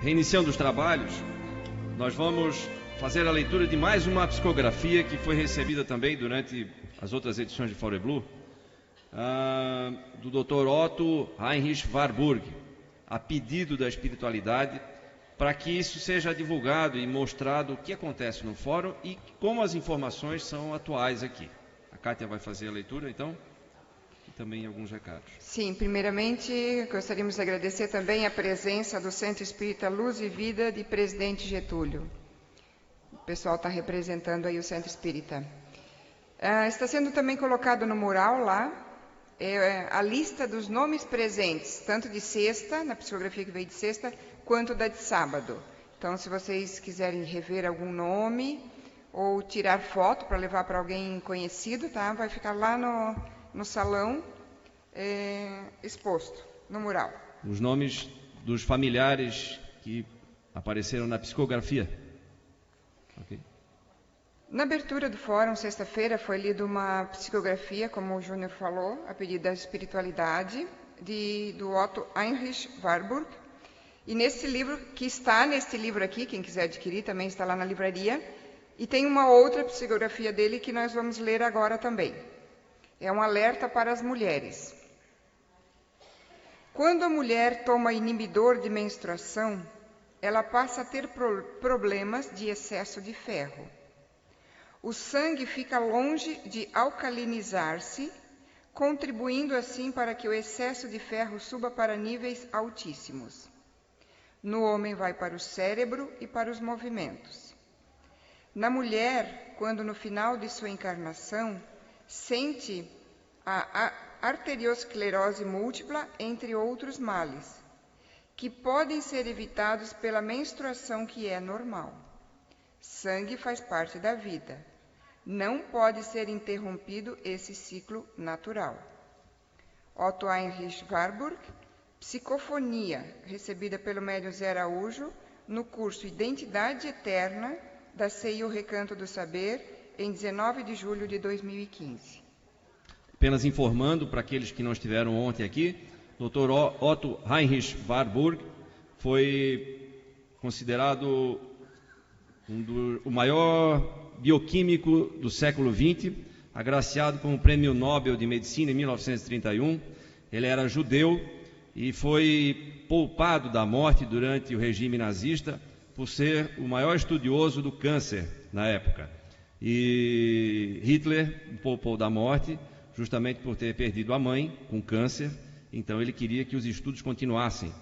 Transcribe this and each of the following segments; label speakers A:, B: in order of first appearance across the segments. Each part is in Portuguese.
A: Reiniciando os trabalhos, nós vamos fazer a leitura de mais uma psicografia que foi recebida também durante as outras edições de Fore Blue, do Dr. Otto Heinrich Warburg, a pedido da espiritualidade, para que isso seja divulgado e mostrado o que acontece no fórum e como as informações são atuais aqui. A Kátia vai fazer a leitura, então, e também alguns recados.
B: Sim, primeiramente, gostaríamos de agradecer também a presença do Centro Espírita Luz e Vida de Presidente Getúlio. O pessoal está representando aí o Centro Espírita. Está sendo também colocado no mural lá a lista dos nomes presentes, tanto de sexta, na psicografia que veio de sexta, quanto da de sábado. Então, se vocês quiserem rever algum nome ou tirar foto para levar para alguém conhecido, tá? Vai ficar lá no salão exposto, no mural.
A: Os nomes dos familiares que apareceram na psicografia. Ok.
B: Na abertura do fórum, sexta-feira, foi lida uma psicografia, como o Júnior falou, a pedido da espiritualidade, do Otto Heinrich Warburg. E nesse livro, que está neste livro aqui, quem quiser adquirir, também está lá na livraria. E tem uma outra psicografia dele que nós vamos ler agora também. É um alerta para as mulheres. Quando a mulher toma inibidor de menstruação, ela passa a ter problemas de excesso de ferro. O sangue fica longe de alcalinizar-se, contribuindo assim para que o excesso de ferro suba para níveis altíssimos. No homem vai para o cérebro e para os movimentos. Na mulher, quando no final de sua encarnação, sente a arteriosclerose múltipla, entre outros males, que podem ser evitados pela menstruação, que é normal. Sangue faz parte da vida. Não pode ser interrompido esse ciclo natural. Otto Heinrich Warburg, psicofonia, recebida pelo médium Zé Araújo, no curso Identidade Eterna, da CI O Recanto do Saber, em 19 de julho de 2015.
A: Apenas informando para aqueles que não estiveram ontem aqui, Dr. Otto Heinrich Warburg foi considerado o maior bioquímico do século XX, agraciado com o Prêmio Nobel de Medicina em 1931. Ele era judeu e foi poupado da morte durante o regime nazista por ser o maior estudioso do câncer na época. E Hitler o poupou da morte justamente por ter perdido a mãe com câncer, então ele queria que os estudos continuassem.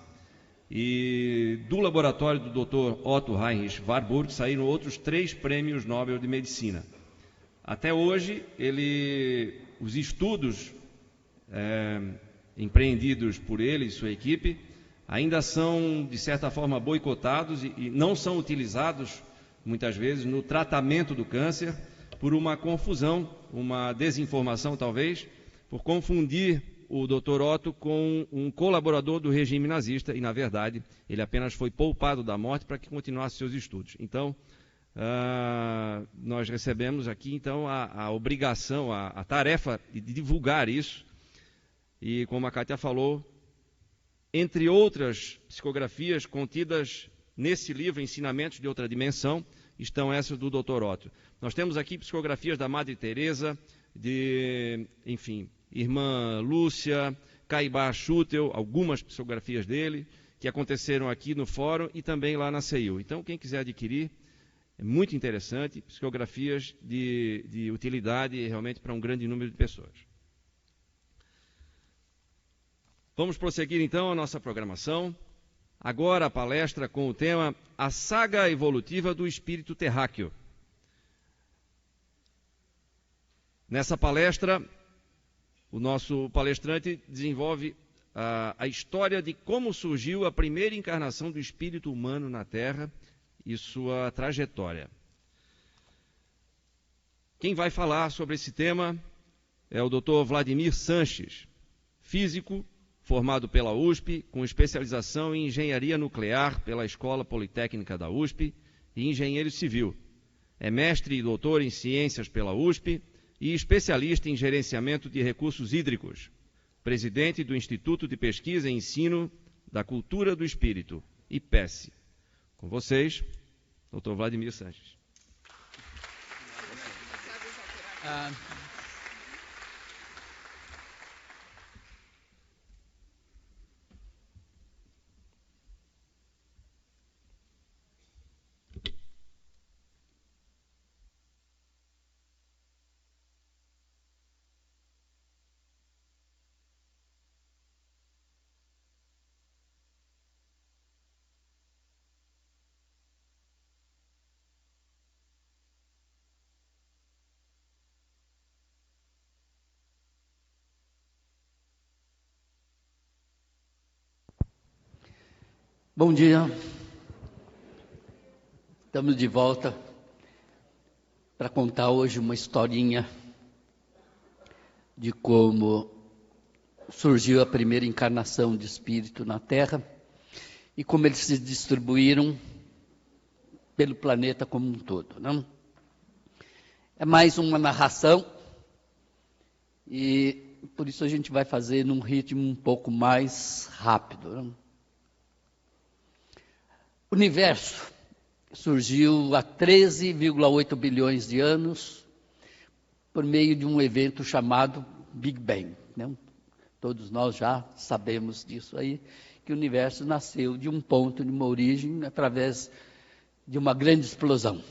A: E do laboratório do Dr. Otto Heinrich Warburg saíram outros 3 prêmios Nobel de Medicina. Até hoje, os estudos empreendidos por ele e sua equipe ainda são, de certa forma, boicotados e não são utilizados, muitas vezes, no tratamento do câncer, por uma confusão, uma desinformação talvez, por confundir o Dr. Otto com um colaborador do regime nazista e, na verdade, ele apenas foi poupado da morte para que continuasse seus estudos. Então, nós recebemos aqui, então, a obrigação, a tarefa de divulgar isso. E, como a Kátia falou, entre outras psicografias contidas nesse livro, Ensinamentos de Outra Dimensão, estão essas do Dr. Otto. Nós temos aqui psicografias da Madre Teresa, enfim, Irmã Lúcia, Caibá Schutel, algumas psicografias dele, que aconteceram aqui no fórum e também lá na CEIU. Então, quem quiser adquirir, é muito interessante, psicografias de utilidade realmente para um grande número de pessoas. Vamos prosseguir então a nossa programação. Agora a palestra com o tema A Saga Evolutiva do Espírito Terráqueo. Nessa palestra, o nosso palestrante desenvolve a história de como surgiu a primeira encarnação do espírito humano na Terra e sua trajetória. Quem vai falar sobre esse tema é o Dr. Vladimir Sanches, físico, formado pela USP, com especialização em engenharia nuclear pela Escola Politécnica da USP e engenheiro civil. É mestre e doutor em ciências pela USP e especialista em gerenciamento de recursos hídricos, presidente do Instituto de Pesquisa e Ensino da Cultura do Espírito, IPESC, Com vocês, Dr. Vladimir Sanches.
C: Bom dia, estamos de volta para contar hoje uma historinha de como surgiu a primeira encarnação de espírito na Terra e como eles se distribuíram pelo planeta como um todo, não? É mais uma narração e por isso a gente vai fazer num ritmo um pouco mais rápido, não? O universo surgiu há 13,8 bilhões de anos por meio de um evento chamado Big Bang, né? Todos nós já sabemos disso aí, que o universo nasceu de um ponto, de uma origem, através de uma grande explosão.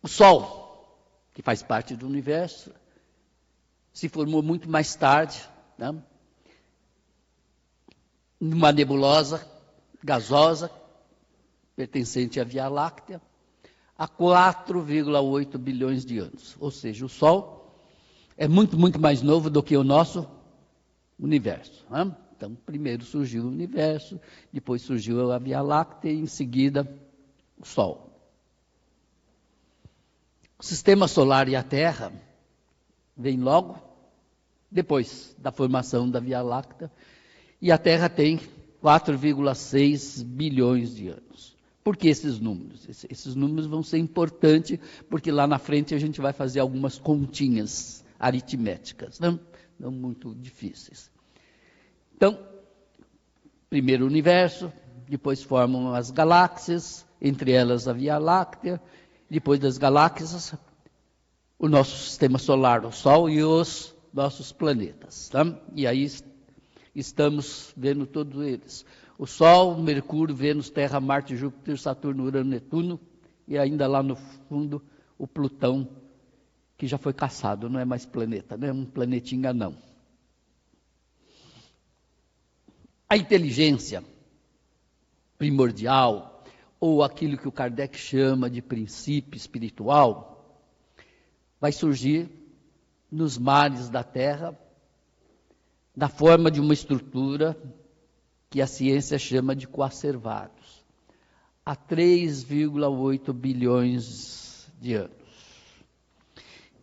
C: O Sol, que faz parte do universo, se formou muito mais tarde, né? Numa nebulosa gasosa, pertencente à Via Láctea, há 4,8 bilhões de anos. Ou seja, o Sol é muito, muito mais novo do que o nosso universo, né? Então, primeiro surgiu o universo, depois surgiu a Via Láctea e, em seguida, o Sol. O Sistema Solar e a Terra vêm logo depois da formação da Via Láctea, e a Terra tem 4,6 bilhões de anos. Por que esses números? Esses números vão ser importantes, porque lá na frente a gente vai fazer algumas continhas aritméticas, não muito difíceis. Então, primeiro o universo, depois formam as galáxias, entre elas a Via Láctea, depois das galáxias, o nosso sistema solar, o Sol e os nossos planetas, tá? E aí estamos vendo todos eles. O Sol, Mercúrio, Vênus, Terra, Marte, Júpiter, Saturno, Urano, Netuno, e ainda lá no fundo o Plutão, que já foi caçado, não é mais planeta, não é um planetinha não. A inteligência primordial, ou aquilo que o Kardec chama de princípio espiritual, vai surgir nos mares da Terra, na forma de uma estrutura que a ciência chama de coacervados, há 3,8 bilhões de anos.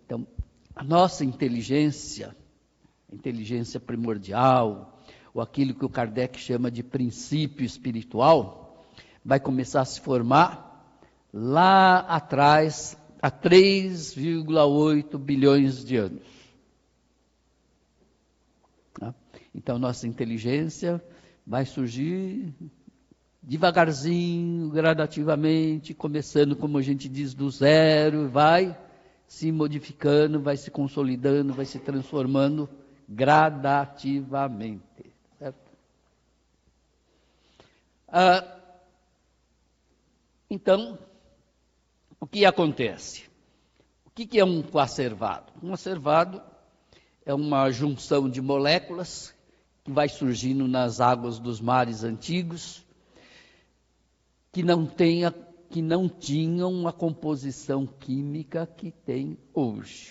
C: Então, a nossa inteligência, a inteligência primordial, ou aquilo que o Kardec chama de princípio espiritual, vai começar a se formar lá atrás, há 3,8 bilhões de anos. Então, nossa inteligência vai surgir devagarzinho, gradativamente, começando, como a gente diz, do zero, vai se modificando, vai se consolidando, vai se transformando gradativamente. Certo? Então, o que acontece? O que é um coacervado? Um coacervado é uma junção de moléculas que vai surgindo nas águas dos mares antigos, que não tinham a composição química que tem hoje.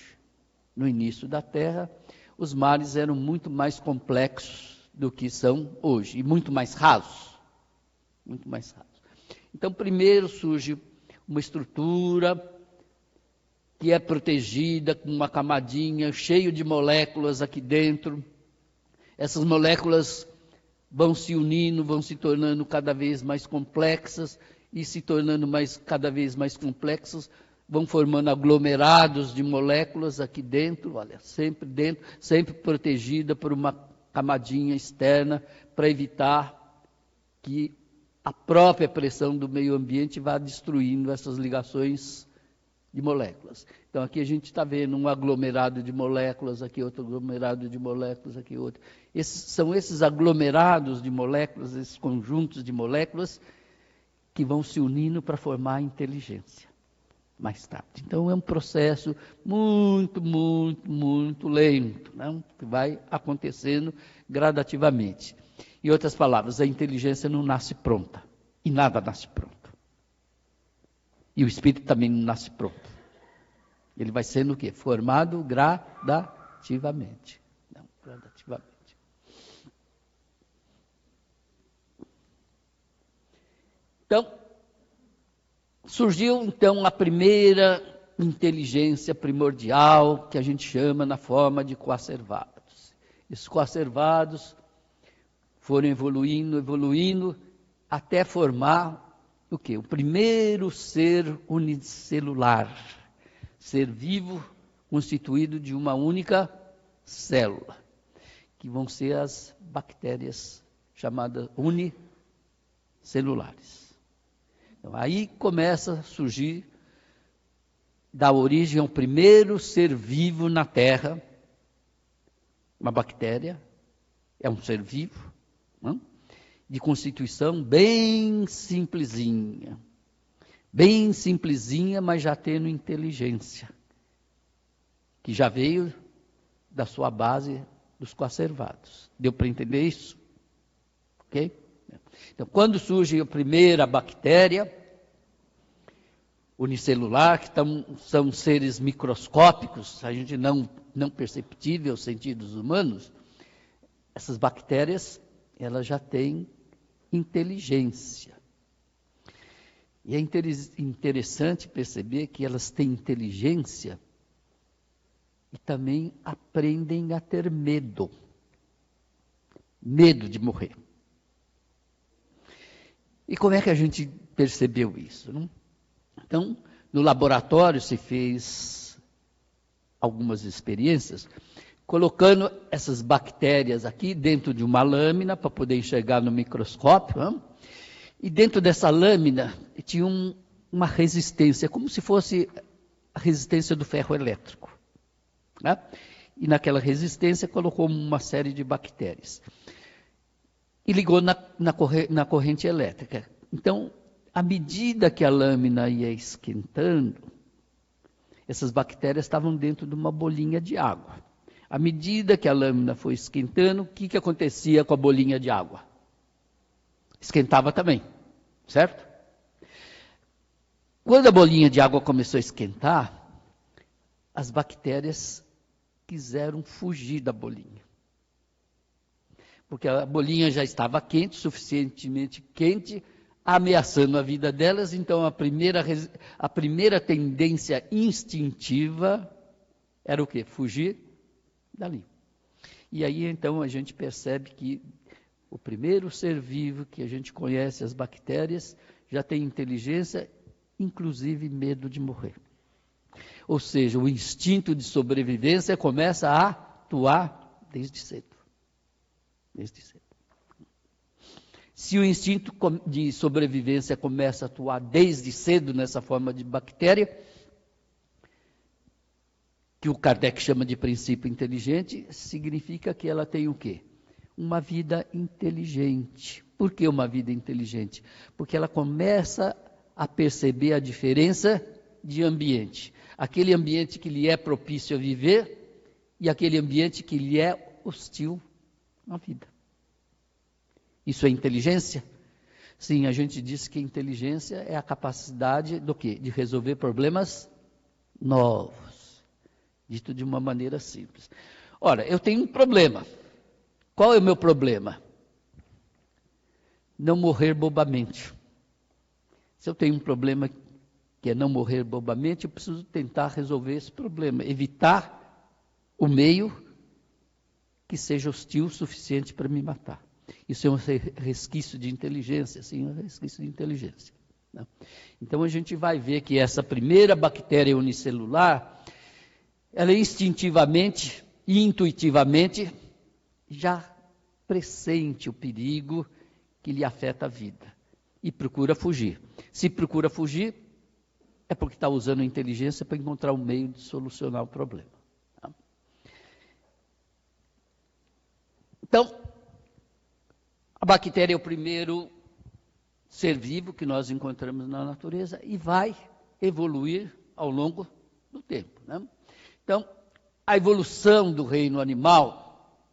C: No início da Terra, os mares eram muito mais complexos do que são hoje, e muito mais rasos. Muito mais rasos. Então, primeiro surge uma estrutura que é protegida com uma camadinha cheia de moléculas aqui dentro. Essas moléculas vão se unindo, vão se tornando cada vez mais complexas, e se tornando cada vez mais complexas, vão formando aglomerados de moléculas aqui dentro, olha, sempre dentro, sempre protegida por uma camadinha externa, para evitar que a própria pressão do meio ambiente vai destruindo essas ligações de moléculas. Então, aqui a gente está vendo um aglomerado de moléculas, aqui outro aglomerado de moléculas, aqui outro. São esses aglomerados de moléculas, esses conjuntos de moléculas, que vão se unindo para formar a inteligência mais tarde. Então, é um processo muito, muito, muito lento, né? Que vai acontecendo gradativamente. Em outras palavras, a inteligência não nasce pronta, e nada nasce pronto. E o espírito também não nasce pronto. Ele vai sendo o quê? Formado gradativamente. Não, gradativamente. Então, surgiu então a primeira inteligência primordial, que a gente chama na forma de coacervados. Esses coacervados foram evoluindo, até formar o quê? O primeiro ser unicelular, ser vivo constituído de uma única célula, que vão ser as bactérias chamadas unicelulares. Então, aí começa a surgir, da origem ao primeiro ser vivo na Terra, uma bactéria, é um ser vivo, não? De constituição bem simplesinha, mas já tendo inteligência, que já veio da sua base dos coacervados. Deu para entender isso? Ok? Então, quando surge a primeira bactéria unicelular, que são seres microscópicos, a gente não perceptível aos sentidos humanos, essas bactérias, elas já têm inteligência. E é interessante perceber que elas têm inteligência e também aprendem a ter medo. Medo de morrer. E como é que a gente percebeu isso? Não? Então, no laboratório se fez algumas experiências, colocando essas bactérias aqui dentro de uma lâmina para poder enxergar no microscópio, não? E dentro dessa lâmina tinha uma resistência, como se fosse a resistência do ferro elétrico. Né? E naquela resistência colocou uma série de bactérias. E ligou na corrente elétrica. Então, à medida que a lâmina ia esquentando, essas bactérias estavam dentro de uma bolinha de água. À medida que a lâmina foi esquentando, o que acontecia com a bolinha de água? Esquentava também, certo? Quando a bolinha de água começou a esquentar, as bactérias quiseram fugir da bolinha. Porque a bolinha já estava quente, suficientemente quente, ameaçando a vida delas. Então, a primeira tendência instintiva era o quê? Fugir dali. E aí, então, a gente percebe que o primeiro ser vivo que a gente conhece, as bactérias, já tem inteligência, inclusive medo de morrer. Ou seja, o instinto de sobrevivência começa a atuar desde cedo. Desde cedo. Se o instinto de sobrevivência começa a atuar desde cedo nessa forma de bactéria, que o Kardec chama de princípio inteligente, significa que ela tem o quê? Uma vida inteligente. Por que uma vida inteligente? Porque ela começa a perceber a diferença de ambiente. Aquele ambiente que lhe é propício a viver e aquele ambiente que lhe é hostil à vida. Isso é inteligência? Sim, a gente diz que inteligência é a capacidade do quê? De resolver problemas novos. Dito de uma maneira simples. Ora, eu tenho um problema. Qual é o meu problema? Não morrer bobamente. Se eu tenho um problema que é não morrer bobamente, eu preciso tentar resolver esse problema. Evitar o meio que seja hostil o suficiente para me matar. Isso é um resquício de inteligência, sim, um resquício de inteligência. Né? Então, a gente vai ver que essa primeira bactéria unicelular, ela instintivamente e intuitivamente já pressente o perigo que lhe afeta a vida. e procura fugir. Se procura fugir, é porque está usando a inteligência para encontrar um meio de solucionar o problema. Tá? Então, a bactéria é o primeiro ser vivo que nós encontramos na natureza e vai evoluir ao longo do tempo. Né? Então, a evolução do reino animal,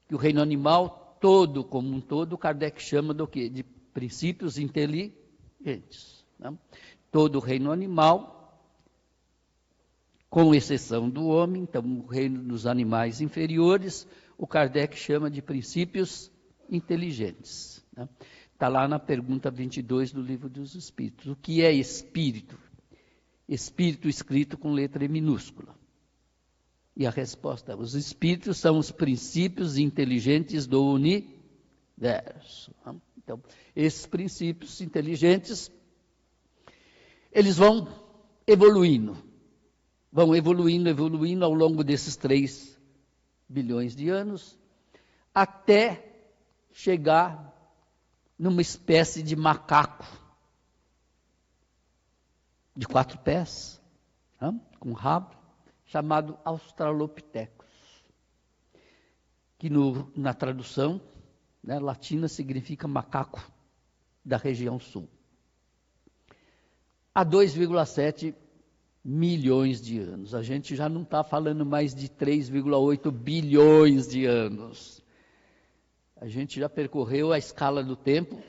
C: que o reino animal todo, como um todo, Kardec chama do quê? De princípios inteligentes. Né? Todo o reino animal, com exceção do homem, então o reino dos animais inferiores, o Kardec chama de princípios inteligentes. Né? Está lá na pergunta 22 do Livro dos Espíritos. O que é espírito? Espírito escrito com letra minúscula. E a resposta é: os espíritos são os princípios inteligentes do universo. Então, esses princípios inteligentes, eles vão evoluindo ao longo desses 3 bilhões de anos, até chegar numa espécie de macaco de 4 pés, com rabo, chamado Australopithecus, que na tradução, né, latina significa macaco da região sul. Há 2,7 milhões de anos. A gente já não está falando mais de 3,8 bilhões de anos. A gente já percorreu a escala do tempo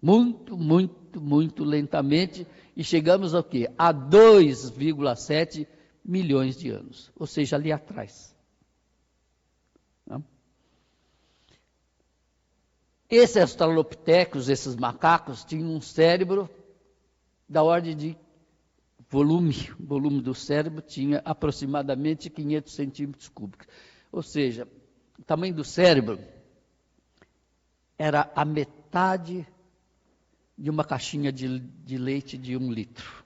C: muito lentamente e chegamos ao quê? A 2,7 milhões de anos, ou seja, ali atrás. Esses Australopithecus, esses macacos, tinham um cérebro da ordem de volume. O volume do cérebro tinha aproximadamente 500 centímetros cúbicos. Ou seja, o tamanho do cérebro era a metade de uma caixinha de leite de 1 litro.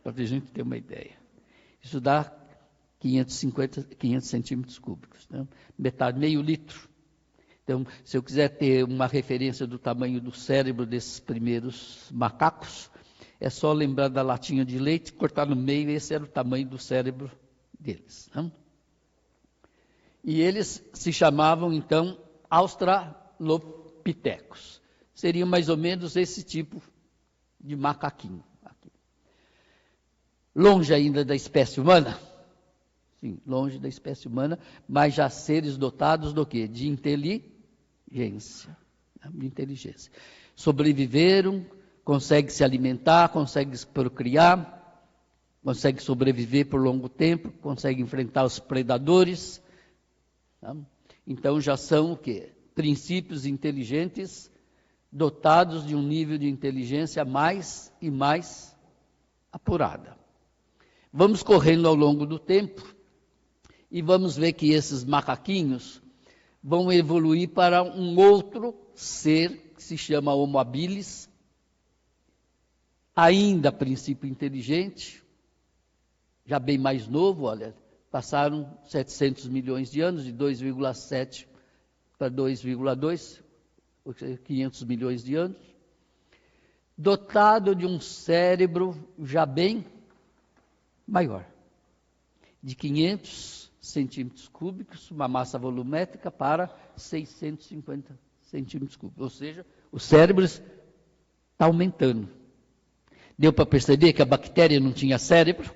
C: Para a gente ter uma ideia. Isso dá 500 centímetros cúbicos. Né? Metade, meio litro. Então, se eu quiser ter uma referência do tamanho do cérebro desses primeiros macacos, é só lembrar da latinha de leite, cortar no meio, esse era o tamanho do cérebro deles. Né? E eles se chamavam, então, Australopithecus. Seria mais ou menos esse tipo de macaquinho. Aqui. Longe ainda da espécie humana? Sim, longe da espécie humana, mas já seres dotados do quê? De inteligência. De inteligência. Sobreviveram, conseguem se alimentar, conseguem se procriar, conseguem sobreviver por longo tempo, conseguem enfrentar os predadores. Tá? Então já são o quê? Princípios inteligentes dotados de um nível de inteligência mais e mais apurada. Vamos correndo ao longo do tempo e vamos ver que esses macaquinhos vão evoluir para um outro ser que se chama Homo habilis, ainda princípio inteligente, já bem mais novo, olha, passaram 700 milhões de anos, de 2,7 para 2,2, 500 milhões de anos, dotado de um cérebro já bem maior, de 500 centímetros cúbicos, uma massa volumétrica para 650 centímetros cúbicos, ou seja, o cérebro está aumentando. Deu para perceber que a bactéria não tinha cérebro?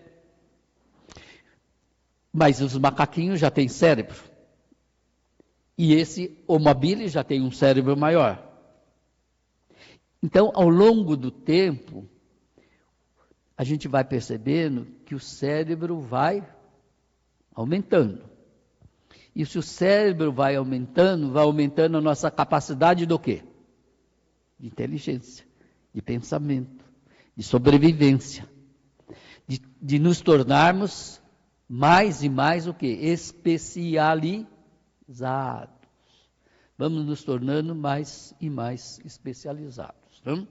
C: Mas os macaquinhos já têm cérebro. E esse Homo habilis já tem um cérebro maior. Então, ao longo do tempo, a gente vai percebendo que o cérebro vai aumentando. E se o cérebro vai aumentando a nossa capacidade do quê? De inteligência, de pensamento, de sobrevivência, de nos tornarmos mais e mais o quê? Especializados. Vamos nos tornando mais e mais especializados. Né?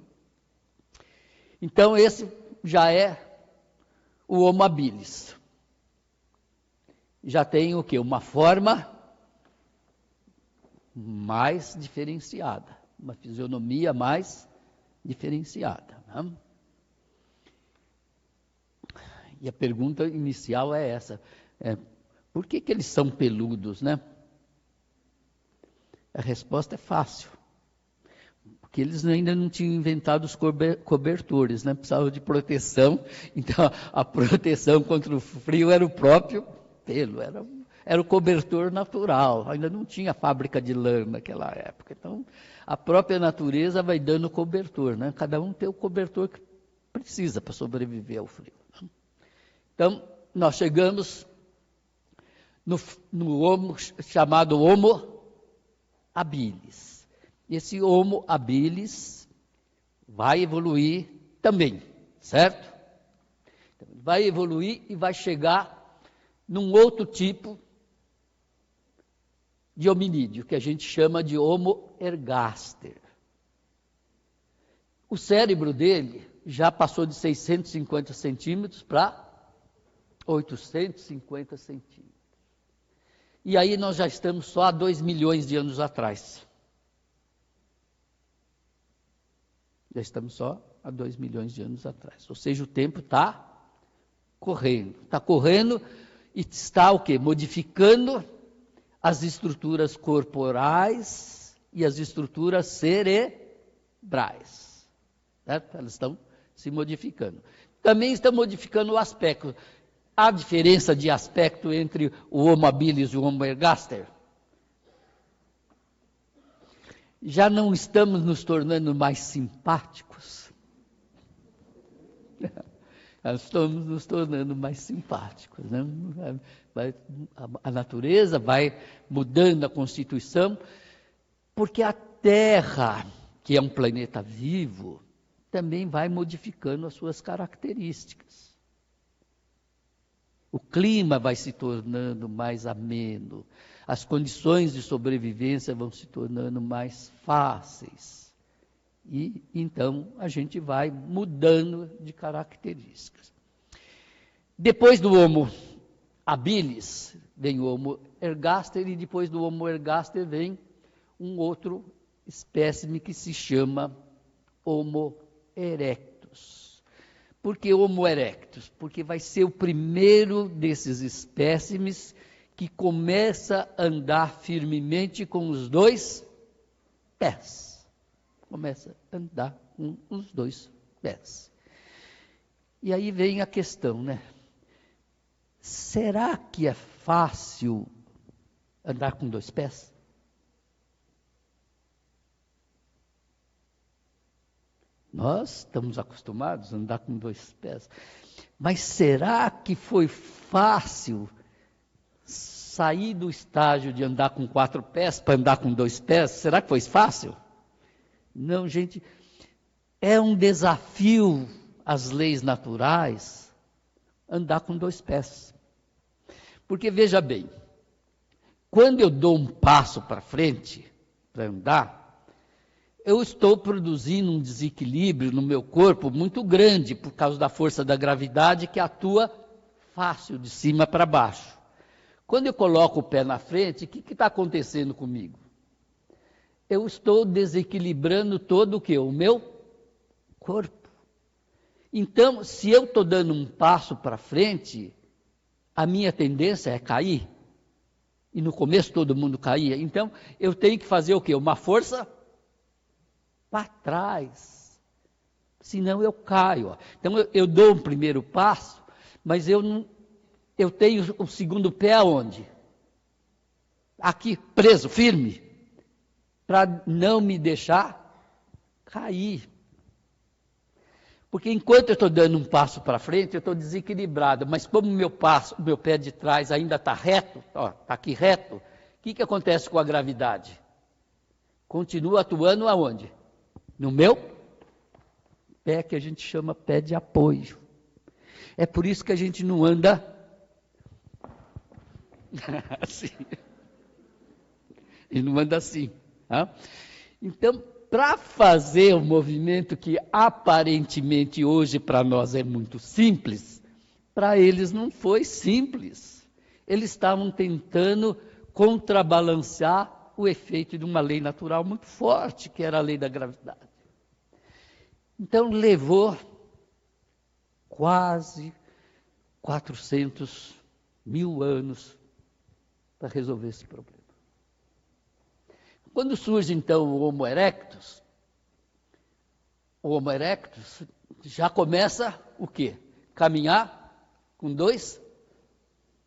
C: Então, esse já é o Homo habilis. Já tem o quê? Uma forma mais diferenciada, uma fisionomia mais diferenciada. Né? E a pergunta inicial é essa: por que eles são peludos, né? A resposta é fácil. Porque eles ainda não tinham inventado os cobertores, né? Precisavam de proteção. Então, a proteção contra o frio era o próprio pelo, era o cobertor natural. Ainda não tinha fábrica de lã naquela época. Então, a própria natureza vai dando cobertor, né? Cada um tem o cobertor que precisa para sobreviver ao frio. Então, nós chegamos no homo chamado Homo habilis. Esse Homo habilis vai evoluir também, certo? Vai evoluir e vai chegar num outro tipo de hominídeo, que a gente chama de Homo ergaster. O cérebro dele já passou de 650 centímetros para 850 centímetros. E aí nós já estamos só há 2 milhões de anos atrás. Já estamos só há 2 milhões de anos atrás. Ou seja, o tempo está correndo. Está correndo e está o quê? Modificando as estruturas corporais e as estruturas cerebrais. Certo? Elas estão se modificando. Também estão modificando o aspecto. Há diferença de aspecto entre o Homo habilis e o Homo ergaster? Já não estamos nos tornando mais simpáticos? Nós estamos nos tornando mais simpáticos, né? A natureza vai mudando a constituição, porque a Terra, que é um planeta vivo, também vai modificando as suas características. O clima vai se tornando mais ameno, as condições de sobrevivência vão se tornando mais fáceis. E então a gente vai mudando de características. Depois do Homo habilis, vem o Homo ergaster, e depois do Homo ergaster vem um outro espécime que se chama Homo erectus. Por que Homo erectus? Porque vai ser o primeiro desses espécimes que começa a andar firmemente com os 2 pés. Começa a andar com os 2 pés. E aí vem a questão, né? Será que é fácil andar com 2 pés? Nós estamos acostumados a andar com 2 pés. Mas será que foi fácil sair do estágio de andar com 4 pés para andar com 2 pés? Será que foi fácil? Não, gente. É um desafio às leis naturais andar com 2 pés. Porque, veja bem, quando eu dou um passo para frente, para andar, eu estou produzindo um desequilíbrio no meu corpo muito grande, por causa da força da gravidade que atua fácil de cima para baixo. Quando eu coloco o pé na frente, o que está acontecendo comigo? Eu estou desequilibrando todo o quê? O meu corpo. Então, se eu estou dando um passo para frente, a minha tendência é cair. E no começo todo mundo caía. Então, eu tenho que fazer o quê? Uma força para trás. Senão eu caio. Então, eu dou um primeiro passo, mas eu tenho o segundo pé aonde? Aqui, preso, firme, para não me deixar cair. Porque enquanto eu estou dando um passo para frente, eu estou desequilibrado, mas como o meu pé de trás ainda está reto, está aqui reto, o que acontece com a gravidade? Continua atuando aonde? No meu pé, que a gente chama pé de apoio. É por isso que a gente não anda assim. E não anda assim. Tá? Então, para fazer o movimento que aparentemente hoje para nós é muito simples, para eles não foi simples. Eles estavam tentando contrabalancear o efeito de uma lei natural muito forte, que era a lei da gravidade. Então, levou quase 400.000 anos para resolver esse problema. Quando surge, então, o Homo erectus já começa o quê? Caminhar com 2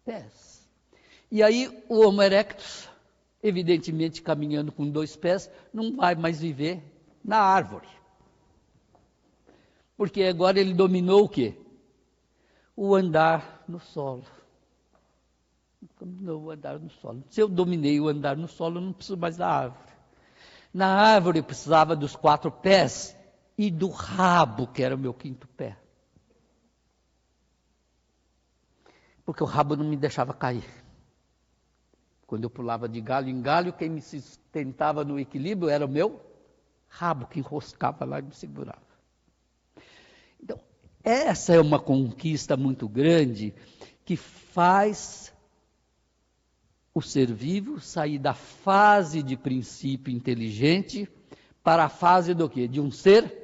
C: pés. E aí o Homo erectus, evidentemente caminhando com 2 pés, não vai mais viver na árvore. Porque agora ele dominou o quê? O andar no solo. Dominou o andar no solo. Se eu dominei o andar no solo, eu não preciso mais da árvore. Na árvore eu precisava dos 4 pés e do rabo, que era o meu 5º pé. Porque o rabo não me deixava cair. Quando eu pulava de galho em galho, quem me sustentava no equilíbrio era o meu rabo, que enroscava lá e me segurava. Então, essa é uma conquista muito grande que faz o ser vivo sair da fase de princípio inteligente para a fase do quê? De um ser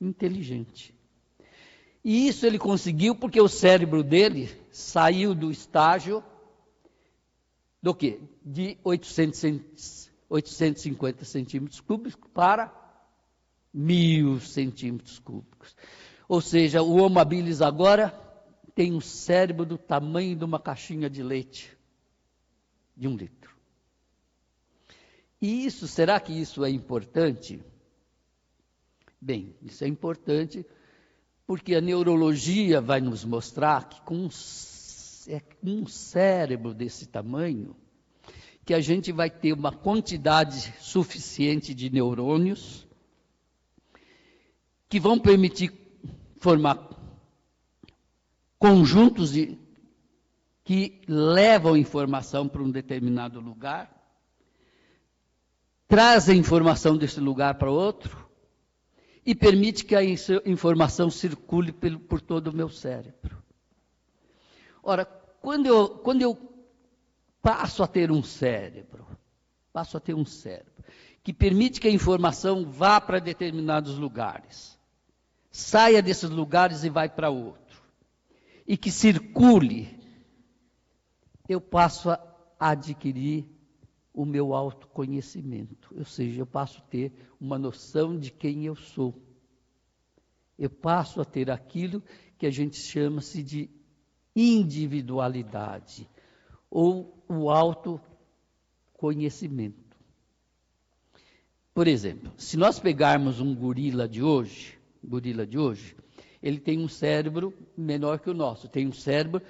C: inteligente. E isso ele conseguiu porque o cérebro dele saiu do estágio do quê? De 850 centímetros cúbicos para 1.000 centímetros cúbicos. Ou seja, o Homo habilis agora tem um cérebro do tamanho de uma caixinha de leite, de 1 litro. E isso, será que isso é importante? Bem, isso é importante porque a neurologia vai nos mostrar que com um cérebro desse tamanho, que a gente vai ter uma quantidade suficiente de neurônios que vão permitir formar conjuntos que levam informação para um determinado lugar, trazem informação desse lugar para outro e permite que a informação circule por todo o meu cérebro. Ora, quando eu passo a ter um cérebro que permite que a informação vá para determinados lugares, saia desses lugares e vai para outro, e que circule, eu passo a adquirir o meu autoconhecimento, ou seja, eu passo a ter uma noção de quem eu sou. Eu passo a ter aquilo que a gente chama-se de individualidade, ou o autoconhecimento. Por exemplo, se nós pegarmos um gorila de hoje, ele tem um cérebro menor que o nosso, tem um cérebro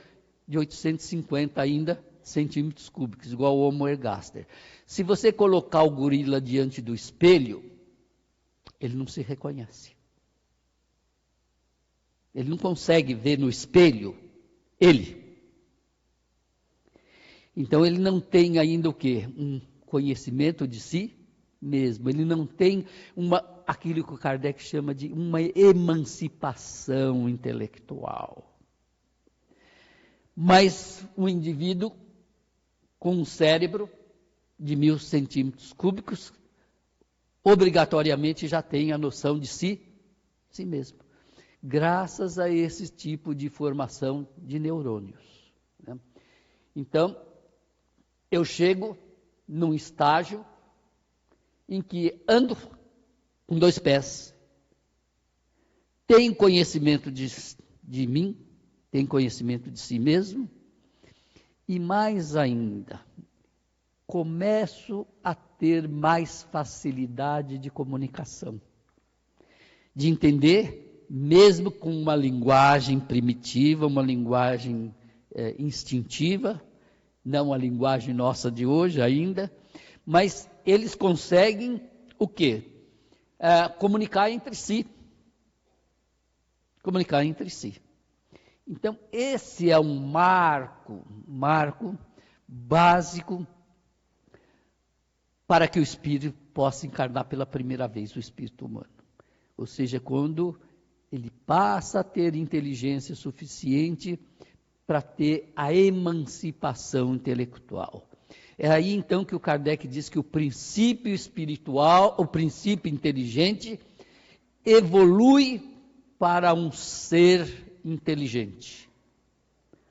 C: de 850 ainda centímetros cúbicos, igual ao Homo ergaster. Se você colocar o gorila diante do espelho, ele não se reconhece. Ele não consegue ver no espelho ele. Então ele não tem ainda o quê? Um conhecimento de si mesmo. Ele não tem aquilo que o Kardec chama de uma emancipação intelectual. Mas o indivíduo com um cérebro de 1.000 centímetros cúbicos, obrigatoriamente já tem a noção de si mesmo, graças a esse tipo de formação de neurônios, né? Então, eu chego num estágio em que ando com 2 pés, tenho conhecimento de mim, tenho conhecimento de si mesmo, e mais ainda, começo a ter mais facilidade de comunicação, de entender, mesmo com uma linguagem primitiva, uma linguagem instintiva, não a linguagem nossa de hoje ainda, mas eles conseguem o quê? Comunicar entre si. Comunicar entre si. Então, esse é um marco básico para que o espírito possa encarnar pela primeira vez, o espírito humano. Ou seja, quando ele passa a ter inteligência suficiente para ter a emancipação intelectual. É aí então que o Kardec diz que o princípio espiritual, o princípio inteligente, evolui para um ser inteligente.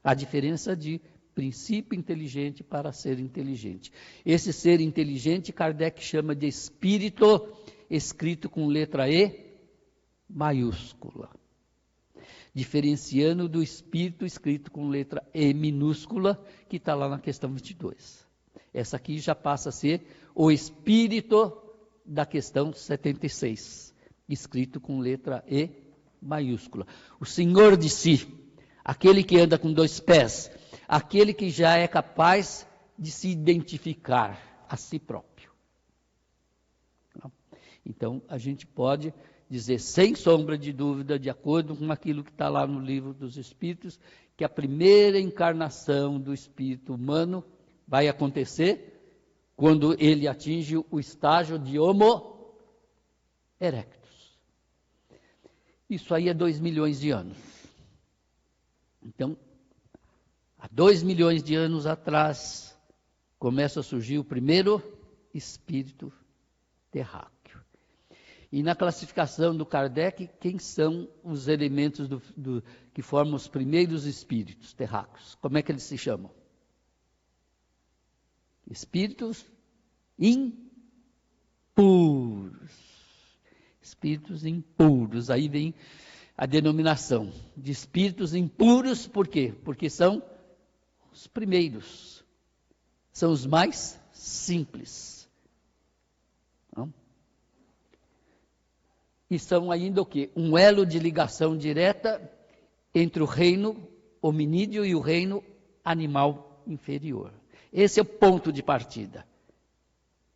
C: A diferença de princípio inteligente para ser inteligente. Esse ser inteligente, Kardec chama de espírito, escrito com letra E maiúscula, diferenciando do espírito escrito com letra E minúscula, que está lá na questão 22. Essa aqui já passa a ser o espírito da questão 76, escrito com letra E maiúscula. O Senhor de si, aquele que anda com 2 pés, aquele que já é capaz de se identificar a si próprio. Então, a gente pode dizer, sem sombra de dúvida, de acordo com aquilo que está lá no Livro dos Espíritos, que a primeira encarnação do espírito humano vai acontecer quando ele atinge o estágio de Homo erectus. Isso aí é 2 milhões de anos. Então, há 2 milhões de anos atrás, começa a surgir o primeiro espírito terráqueo. E na classificação do Kardec, quem são os elementos que formam os primeiros espíritos terráqueos? Como é que eles se chamam? Espíritos impuros. Espíritos impuros. Aí vem a denominação de espíritos impuros, por quê? Porque são os primeiros. São os mais simples. Não? E são ainda o quê? Um elo de ligação direta entre o reino hominídeo e o reino animal inferior. Esse é o ponto de partida.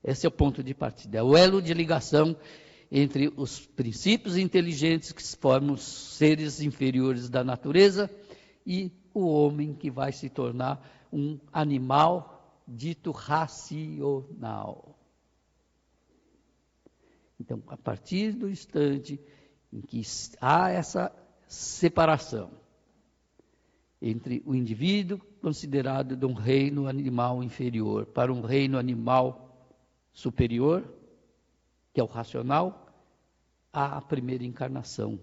C: Esse é o ponto de partida. É o elo de ligação entre os princípios inteligentes que formam os seres inferiores da natureza e o homem que vai se tornar um animal dito racional. Então, a partir do instante em que há essa separação entre o indivíduo considerado de um reino animal inferior para um reino animal superior, que é o racional, há a primeira encarnação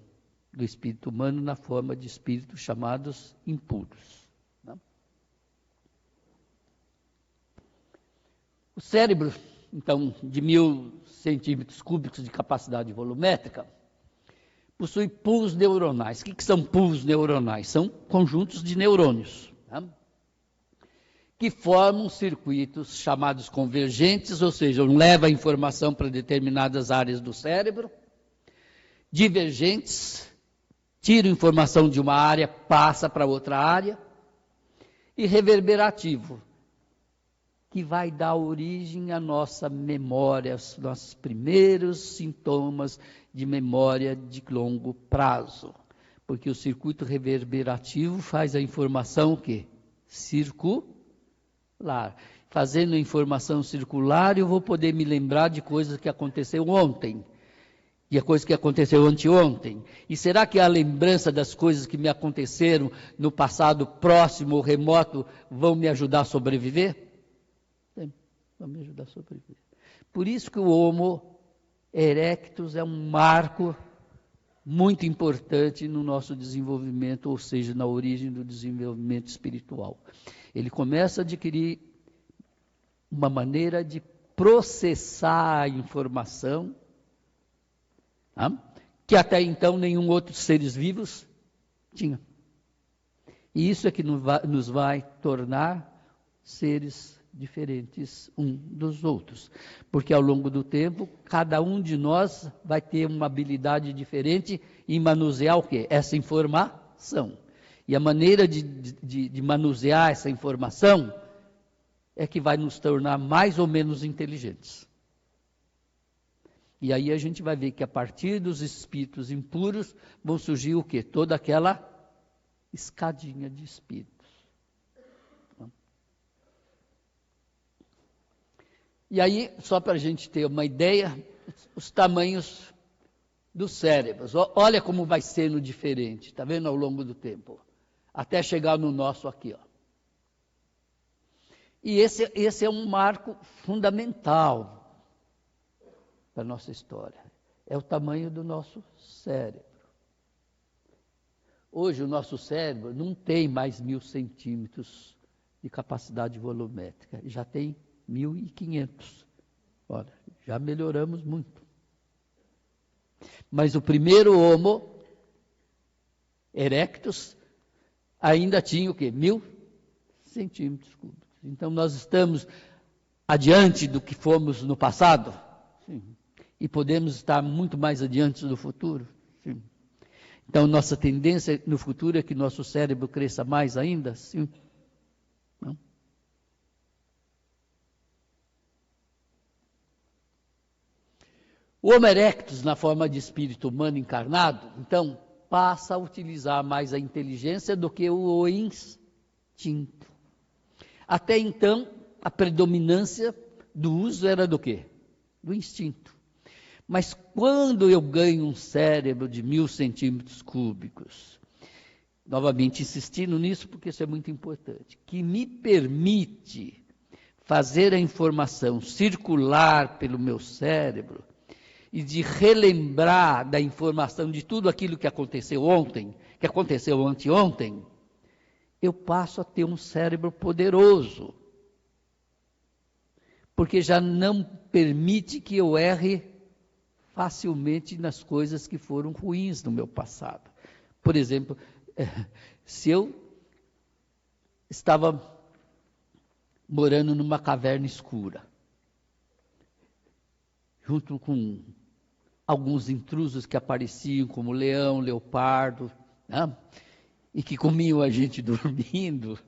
C: do espírito humano na forma de espíritos chamados impuros. Né? O cérebro, então, de 1000 centímetros cúbicos de capacidade volumétrica, possui pools neuronais. O que são pools neuronais? São conjuntos de neurônios, né? Que formam circuitos chamados convergentes, ou seja, levam a informação para determinadas áreas do cérebro, divergentes, tiram informação de uma área, passa para outra área, e reverberativo, que vai dar origem à nossa memória, aos nossos primeiros sintomas de memória de longo prazo. Porque o circuito reverberativo faz a informação o quê? Circular. Fazendo a informação circular, eu vou poder me lembrar de coisas que aconteceu ontem, e a coisa que aconteceu anteontem. E será que a lembrança das coisas que me aconteceram no passado próximo ou remoto vão me ajudar a sobreviver? Vão me ajudar a sobreviver. Por isso que o Homo erectus é um marco muito importante no nosso desenvolvimento, ou seja, na origem do desenvolvimento espiritual. Ele começa a adquirir uma maneira de processar a informação, tá? Que até então nenhum outro seres vivos tinha. E isso é que nos vai tornar seres diferentes um dos outros, porque ao longo do tempo, cada um de nós vai ter uma habilidade diferente em manusear o quê? Essa informação. E a maneira de manusear essa informação é que vai nos tornar mais ou menos inteligentes. E aí a gente vai ver que a partir dos espíritos impuros vão surgir o quê? Toda aquela escadinha de espíritos. E aí, só para a gente ter uma ideia, os tamanhos dos cérebros. Olha como vai sendo diferente, está vendo, ao longo do tempo. Até chegar no nosso aqui, ó. E esse é um marco fundamental da nossa história. É o tamanho do nosso cérebro. Hoje o nosso cérebro não tem mais 1000 centímetros de capacidade volumétrica, já tem 1500. Olha, já melhoramos muito. Mas o primeiro Homo erectus ainda tinha o quê? 1000 centímetros cúbicos. Então nós estamos adiante do que fomos no passado? Sim. E podemos estar muito mais adiante no futuro? Sim. Então nossa tendência no futuro é que nosso cérebro cresça mais ainda? Sim. Não? O Homo erectus, na forma de espírito humano encarnado, então, passa a utilizar mais a inteligência do que o instinto. Até então, a predominância do uso era do quê? Do instinto. Mas quando eu ganho um cérebro de 1000 centímetros cúbicos, novamente insistindo nisso porque isso é muito importante, que me permite fazer a informação circular pelo meu cérebro e de relembrar da informação de tudo aquilo que aconteceu ontem, que aconteceu anteontem, eu passo a ter um cérebro poderoso. Porque já não permite que eu erre facilmente nas coisas que foram ruins no meu passado. Por exemplo, se eu estava morando numa caverna escura, junto com alguns intrusos que apareciam, como leão, leopardo, né? E que comiam a gente dormindo.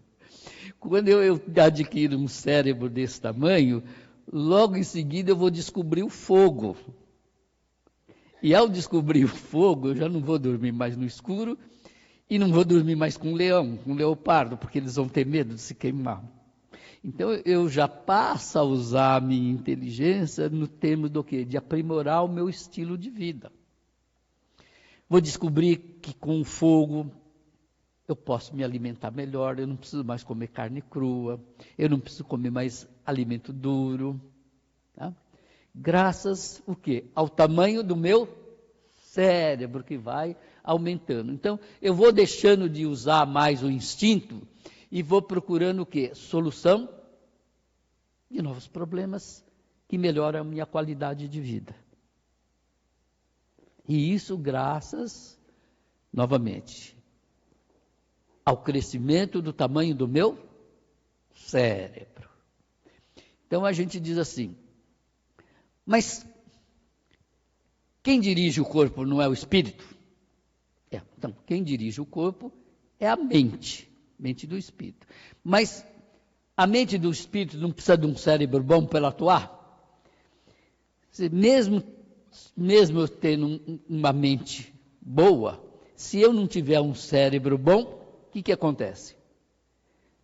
C: Quando eu adquiro um cérebro desse tamanho, logo em seguida eu vou descobrir o fogo. E ao descobrir o fogo, eu já não vou dormir mais no escuro e não vou dormir mais com leão, com leopardo, porque eles vão ter medo de se queimar. Então eu já passo a usar a minha inteligência no termo do quê? De aprimorar o meu estilo de vida. Vou descobrir que com o fogo eu posso me alimentar melhor, eu não preciso mais comer carne crua, eu não preciso comer mais alimento duro. Tá? Graças o quê? Ao tamanho do meu cérebro que vai aumentando. Então, eu vou deixando de usar mais o instinto e vou procurando o quê? Solução de novos problemas que melhoram a minha qualidade de vida. E isso graças, novamente, ao crescimento do tamanho do meu cérebro. Então a gente diz assim, mas quem dirige o corpo não é o espírito? Então, quem dirige o corpo é a mente do espírito. Mas a mente do espírito não precisa de um cérebro bom para ela atuar? Mesmo eu tendo uma mente boa, se eu não tiver um cérebro bom, o que acontece?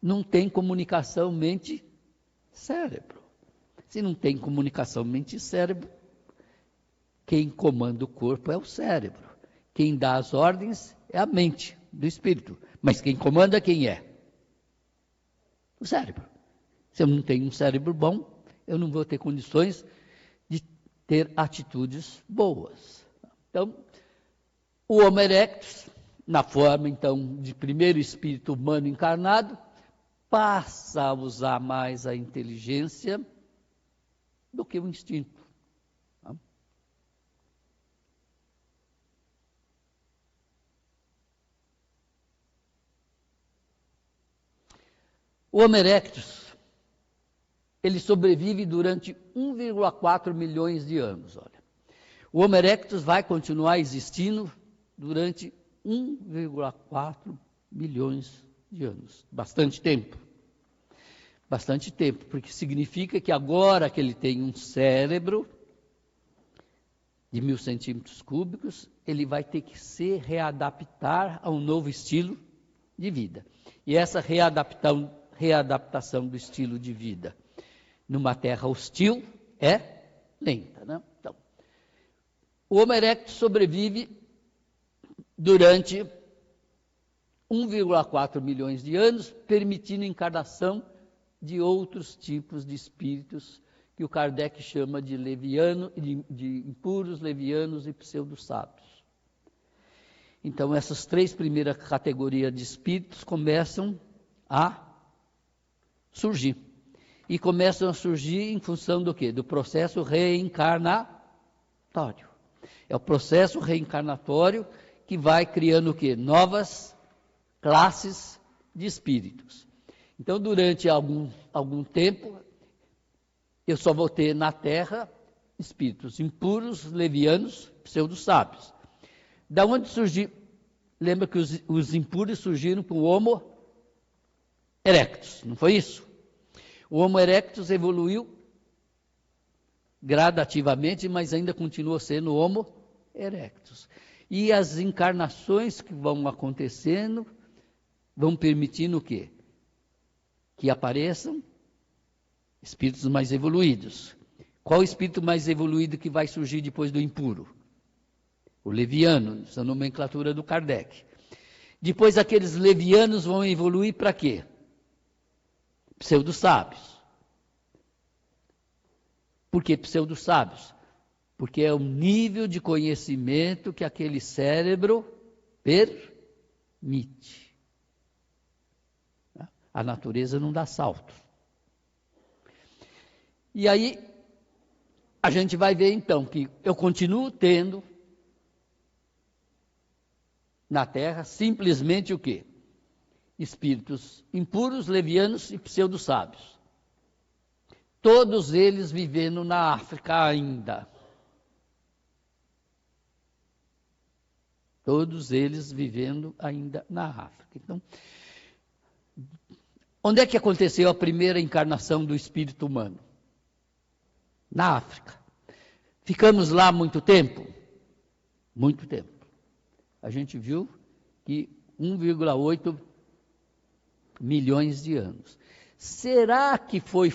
C: Não tem comunicação mente-cérebro. Se não tem comunicação mente-cérebro, quem comanda o corpo é o cérebro. Quem dá as ordens é a mente do espírito. Mas quem comanda quem é? O cérebro. Se eu não tenho um cérebro bom, eu não vou ter condições de ter atitudes boas. Então, o Homo erectus, na forma, então, de primeiro espírito humano encarnado, passa a usar mais a inteligência do que o instinto. Tá? O Homo erectus, ele sobrevive durante 1,4 milhões de anos. Olha. O Homo erectus vai continuar existindo durante 1,4 milhões de anos. Bastante tempo. Bastante tempo, porque significa que agora que ele tem um cérebro de 1000 centímetros cúbicos, ele vai ter que se readaptar a um novo estilo de vida. E essa readaptação do estilo de vida numa terra hostil é lenta. Né? Então, o Homo erectus sobrevive durante 1,4 milhões de anos, permitindo a encarnação de outros tipos de espíritos que o Kardec chama de leviano, de impuros, levianos e pseudo-sábios. Então, essas três primeiras categorias de espíritos começam a surgir. E começam a surgir em função do quê? Do processo reencarnatório. É o processo reencarnatório que vai criando o quê? Novas classes de espíritos. Então, durante algum tempo, eu só vou ter na Terra espíritos impuros, levianos, pseudo-sábios. Da onde surgiu? Lembra que os impuros surgiram com o Homo erectus, não foi isso? O Homo erectus evoluiu gradativamente, mas ainda continua sendo Homo erectus. E as encarnações que vão acontecendo vão permitindo o quê? Que apareçam espíritos mais evoluídos. Qual o espírito mais evoluído que vai surgir depois do impuro? O leviano, essa nomenclatura do Kardec. Depois aqueles levianos vão evoluir para quê? Pseudo-sábios. Por que pseudo-sábios? Porque é o nível de conhecimento que aquele cérebro permite. A natureza não dá salto. E aí, a gente vai ver então que eu continuo tendo na Terra simplesmente o quê? Espíritos impuros, levianos e pseudo-sábios. Todos eles vivendo na África ainda. Todos eles vivendo ainda na África. Então, onde é que aconteceu a primeira encarnação do espírito humano? Na África. Ficamos lá muito tempo? Muito tempo. A gente viu que 1,8 milhões de anos. Será que foi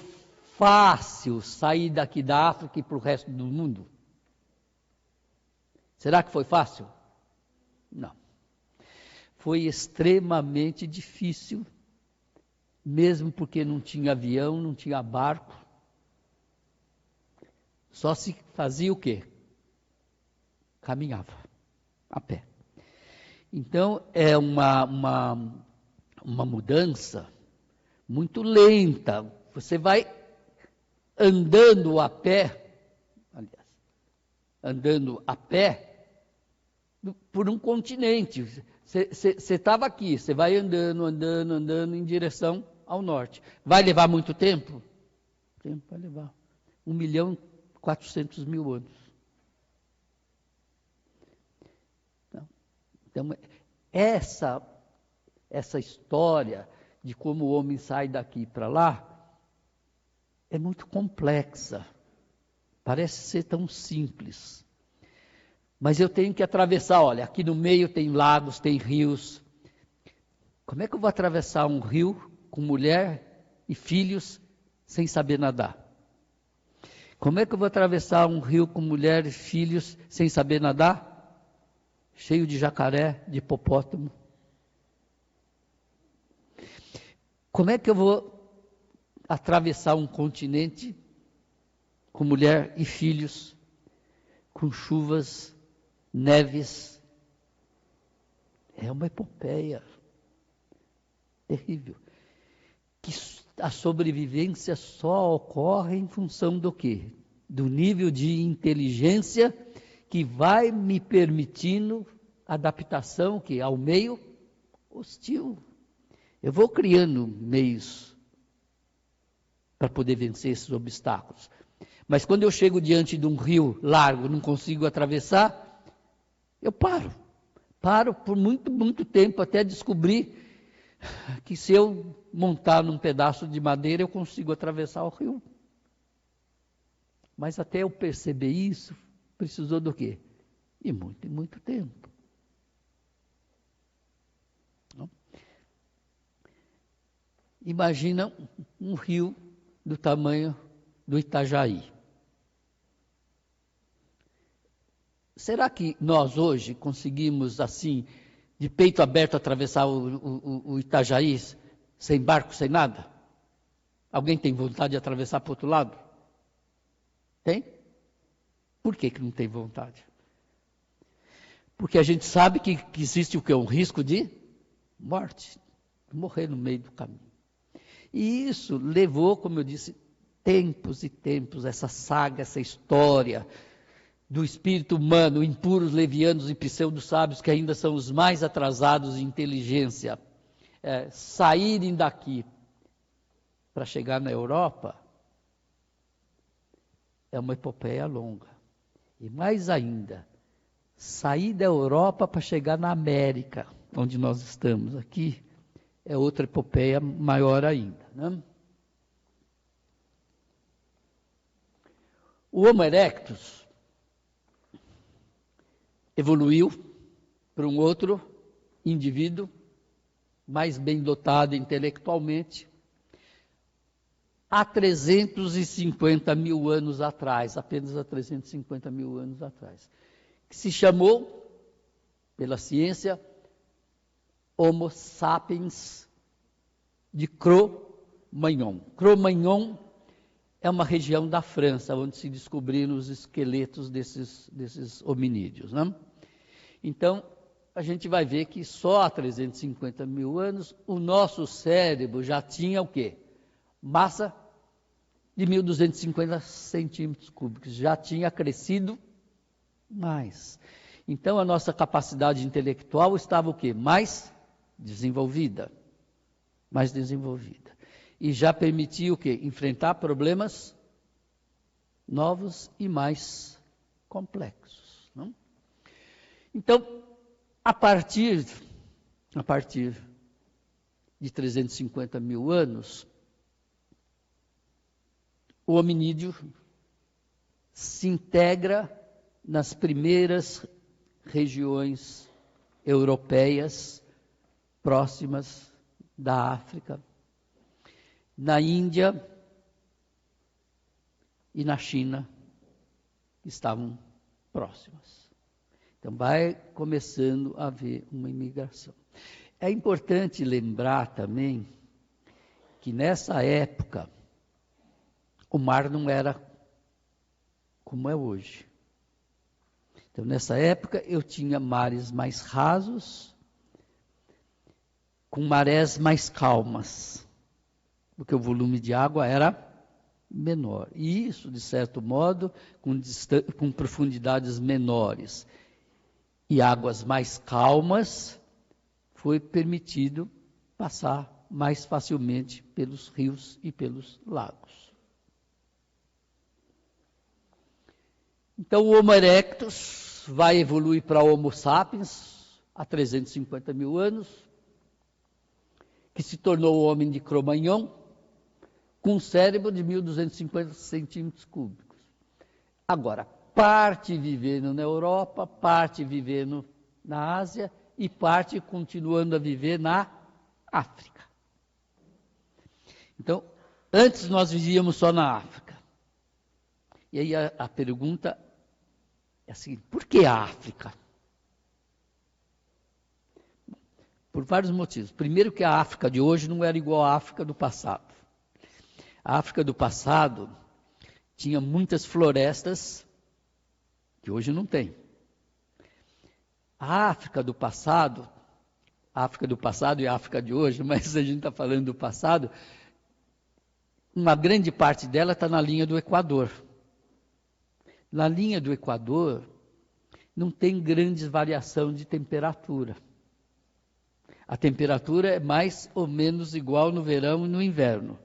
C: fácil sair daqui da África e para o resto do mundo? Será que foi fácil? Não. Foi extremamente difícil, mesmo porque não tinha avião, não tinha barco. Só se fazia o quê? Caminhava a pé. Então, é uma mudança muito lenta. Você vai andando a pé, por um continente. Você estava aqui, você vai andando em direção ao norte. Vai levar muito tempo? Tempo vai levar. 1.400.000 anos. Então, essa história de como o homem sai daqui para lá é muito complexa. Parece ser tão simples. Mas eu tenho que atravessar, olha, aqui no meio tem lagos, tem rios. Como é que eu vou atravessar um rio com mulher e filhos sem saber nadar? Como é que eu vou atravessar um rio com mulher e filhos sem saber nadar? Cheio de jacaré, de hipopótamo. Como é que eu vou atravessar um continente com mulher e filhos, com chuvas, neves? É uma epopeia terrível. Que a sobrevivência só ocorre em função do quê? Do nível de inteligência que vai me permitindo adaptação que ao meio hostil. Eu vou criando meios para poder vencer esses obstáculos. Mas quando eu chego diante de um rio largo, não consigo atravessar, eu paro. Paro por muito, muito tempo até descobrir que se eu montar num pedaço de madeira, eu consigo atravessar o rio. Mas até eu perceber isso, precisou do quê? E muito, muito tempo. Não? Imagina um rio do tamanho do Itajaí. Será que nós hoje conseguimos, assim, de peito aberto, atravessar o Itajaí, sem barco, sem nada? Alguém tem vontade de atravessar para o outro lado? Tem? Por que não tem vontade? Porque a gente sabe que existe o que? Um risco de morte, morrer no meio do caminho. E isso levou, como eu disse, tempos e tempos, essa saga, essa história do espírito humano, impuros, levianos e pseudo-sábios, que ainda são os mais atrasados em inteligência, saírem daqui para chegar na Europa, é uma epopeia longa. E mais ainda, sair da Europa para chegar na América, onde nós estamos aqui, é outra epopeia maior ainda, né? O Homo erectus evoluiu para um outro indivíduo mais bem dotado intelectualmente há 350 mil anos atrás, apenas há 350 mil anos atrás, que se chamou, pela ciência, Homo sapiens de Cro-Magnon. Cro-Magnon é uma região da França, onde se descobriram os esqueletos desses hominídeos, né? Então, a gente vai ver que só há 350 mil anos, o nosso cérebro já tinha o quê? Massa de 1.250 centímetros cúbicos, já tinha crescido mais. Então, a nossa capacidade intelectual estava o quê? Mais desenvolvida. Mais desenvolvida. E já permitia o quê? Enfrentar problemas novos e mais complexos. Não? Então, a partir de 350 mil anos, o hominídeo se integra nas primeiras regiões europeias próximas da África, na Índia e na China, que estavam próximas. Então, vai começando a haver uma imigração. É importante lembrar também que nessa época, o mar não era como é hoje. Então, nessa época, eu tinha mares mais rasos, com marés mais calmas, porque o volume de água era menor. E isso, de certo modo, com profundidades menores e águas mais calmas, foi permitido passar mais facilmente pelos rios e pelos lagos. Então, o Homo erectus vai evoluir para Homo sapiens há 350 mil anos, que se tornou o homem de Cro-Magnon, com um cérebro de 1.250 centímetros cúbicos. Agora, parte vivendo na Europa, parte vivendo na Ásia e parte continuando a viver na África. Então, antes nós vivíamos só na África. E aí a pergunta é a seguinte: por que a África? Por vários motivos. Primeiro, que a África de hoje não era igual à África do passado. A África do passado tinha muitas florestas que hoje não tem. A África do passado e a África de hoje, mas a gente está falando do passado, uma grande parte dela está na linha do Equador. Na linha do Equador não tem grande variação de temperatura. A temperatura é mais ou menos igual no verão e no inverno.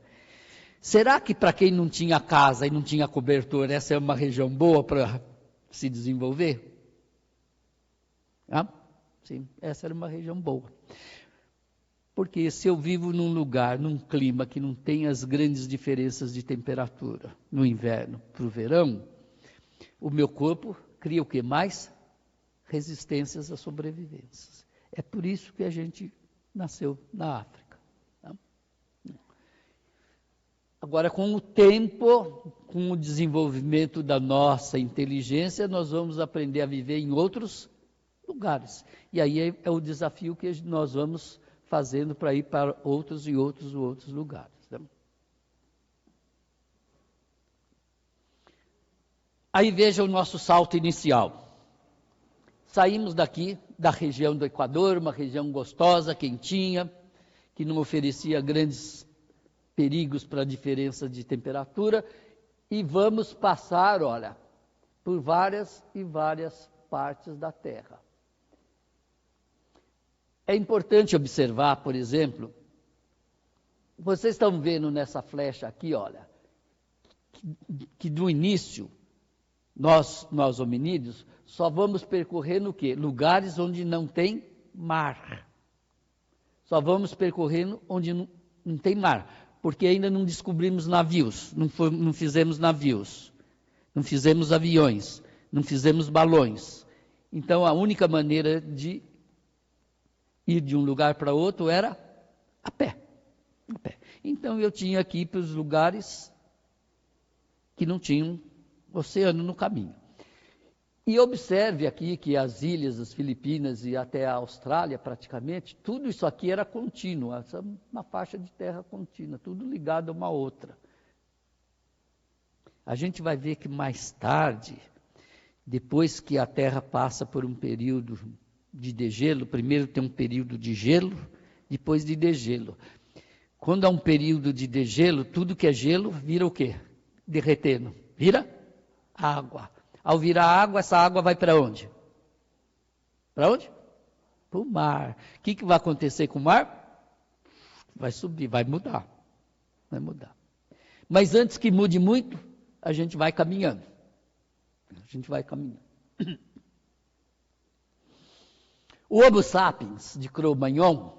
C: Será que para quem não tinha casa e não tinha cobertor, essa é uma região boa para se desenvolver? Sim, essa era uma região boa. Porque se eu vivo num lugar, num clima que não tem as grandes diferenças de temperatura, no inverno para o verão, o meu corpo cria o quê? Mais resistências à sobrevivência. É por isso que a gente nasceu na África. Tá? Agora, com o tempo, com o desenvolvimento da nossa inteligência, nós vamos aprender a viver em outros lugares. E aí é o desafio que nós vamos fazendo para ir para outros lugares. Tá? Aí veja o nosso salto inicial. Saímos daqui, da região do Equador, uma região gostosa, quentinha, que não oferecia grandes perigos para a diferença de temperatura, e vamos passar, olha, por várias e várias partes da Terra. É importante observar, por exemplo, vocês estão vendo nessa flecha aqui, olha, que do início, nós hominídeos, só vamos percorrer no quê? Lugares onde não tem mar. Só vamos percorrendo onde não tem mar, porque ainda não descobrimos navios, não fizemos navios, não fizemos aviões, não fizemos balões. Então, a única maneira de ir de um lugar para outro era a pé. Então, eu tinha que ir para os lugares que não tinham oceano no caminho. E observe aqui que as ilhas, as Filipinas e até a Austrália, praticamente, tudo isso aqui era contínuo, uma faixa de terra contínua, tudo ligado a uma outra. A gente vai ver que mais tarde, depois que a Terra passa por um período de degelo, primeiro tem um período de gelo, depois de degelo. Quando há um período de degelo, tudo que é gelo vira o quê? Derretendo. Vira água. Ao virar água, essa água vai para onde? Para onde? Para o mar. O que vai acontecer com o mar? Vai subir, vai mudar. Vai mudar. Mas antes que mude muito, a gente vai caminhando. O Homo sapiens de Cro-Magnon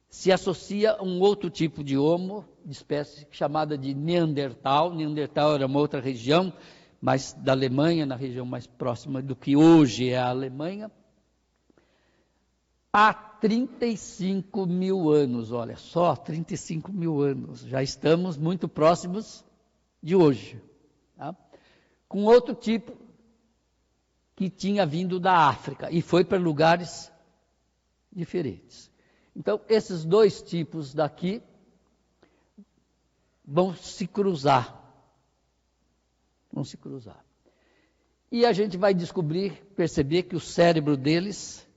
C: se associa a um outro tipo de homo, de espécie chamada de Neandertal. Neandertal era uma outra região, mas da Alemanha, na região mais próxima do que hoje é a Alemanha, há 35 mil anos, olha só, 35 mil anos, já estamos muito próximos de hoje, tá? Com outro tipo que tinha vindo da África e foi para lugares diferentes. Então, esses dois tipos daqui vão se cruzar. E a gente vai perceber que o cérebro deles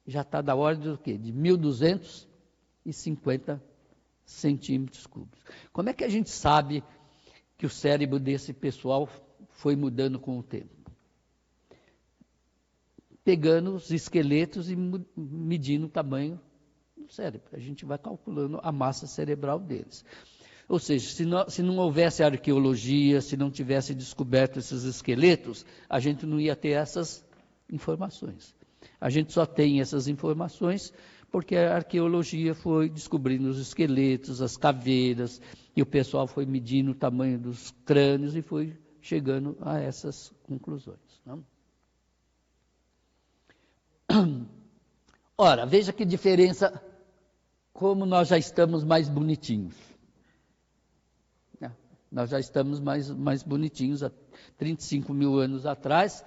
C: já está da ordem do quê? De 1.250 centímetros cúbicos. Como é que a gente sabe que o cérebro desse pessoal foi mudando com o tempo? Pegando os esqueletos e medindo o tamanho do cérebro. A gente vai calculando a massa cerebral deles. Ou seja, se não houvesse arqueologia, se não tivesse descoberto esses esqueletos, a gente não ia ter essas informações. A gente só tem essas informações porque a arqueologia foi descobrindo os esqueletos, as caveiras, e o pessoal foi medindo o tamanho dos crânios e foi chegando a essas conclusões. Não? Ora, veja que diferença, como nós já estamos mais bonitinhos. Nós já estamos mais bonitinhos, há 35 mil anos atrás.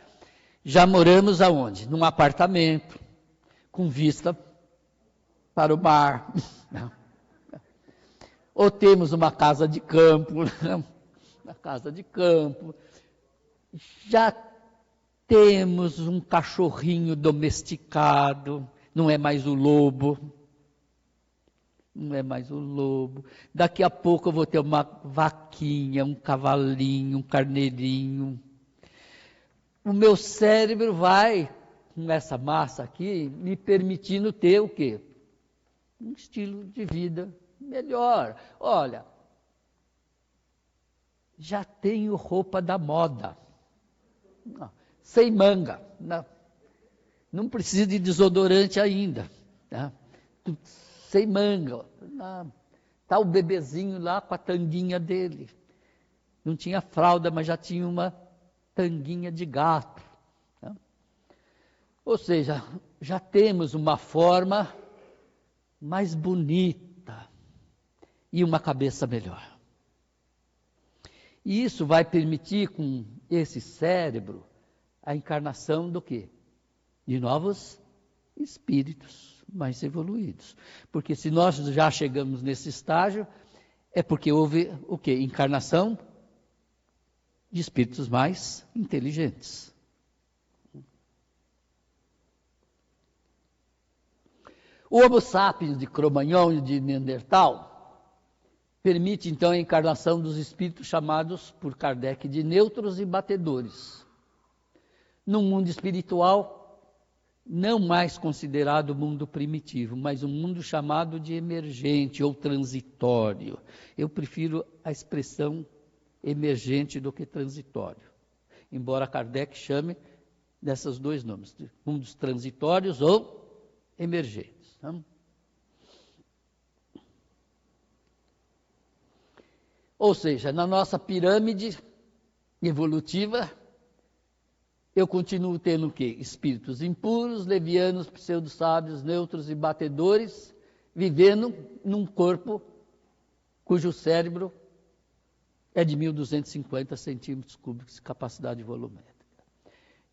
C: Já moramos aonde? Num apartamento, com vista para o mar. Ou temos uma casa de campo, Já temos um cachorrinho domesticado, não é mais o lobo. Daqui a pouco eu vou ter uma vaquinha, um cavalinho, um carneirinho. O meu cérebro vai, com essa massa aqui, me permitindo ter o quê? Um estilo de vida melhor. Olha, já tenho roupa da moda. Sem manga. Não precisa de desodorante ainda. Tá? Sem manga. Está o bebezinho lá com a tanguinha dele. Não tinha fralda, mas já tinha uma tanguinha de gato. Tá? Ou seja, já temos uma forma mais bonita e uma cabeça melhor. E isso vai permitir, com esse cérebro, a encarnação do quê? De novos espíritos mais evoluídos. Porque se nós já chegamos nesse estágio, é porque houve o quê? Encarnação de espíritos mais inteligentes. O Homo sapiens de Cro-Magnon e de Neandertal permite, então, a encarnação dos espíritos chamados por Kardec de neutros e batedores. Num mundo espiritual, não mais considerado mundo primitivo, mas um mundo chamado de emergente ou transitório. Eu prefiro a expressão emergente do que transitório, embora Kardec chame desses dois nomes, de mundos transitórios ou emergentes. Ou seja, na nossa pirâmide evolutiva, eu continuo tendo o quê? Espíritos impuros, levianos, pseudo-sábios, neutros e batedores, vivendo num corpo cujo cérebro é de 1.250 centímetros cúbicos de capacidade volumétrica.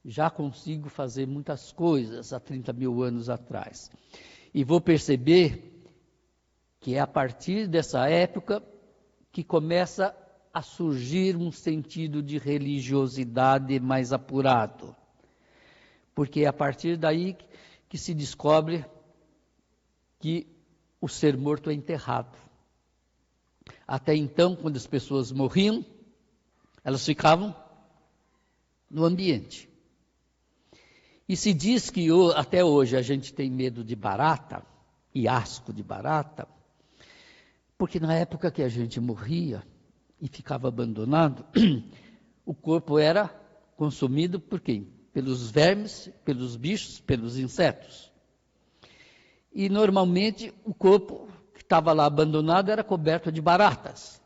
C: Já consigo fazer muitas coisas há 30 mil anos atrás. E vou perceber que é a partir dessa época que começa a surgir um sentido de religiosidade mais apurado. Porque é a partir daí que se descobre que o ser morto é enterrado. Até então, quando as pessoas morriam, elas ficavam no ambiente. E se diz que até hoje a gente tem medo de barata e asco de barata, porque na época que a gente morria e ficava abandonado, o corpo era consumido por quem? Pelos vermes, pelos bichos, pelos insetos. E normalmente o corpo que estava lá abandonado era coberto de baratas,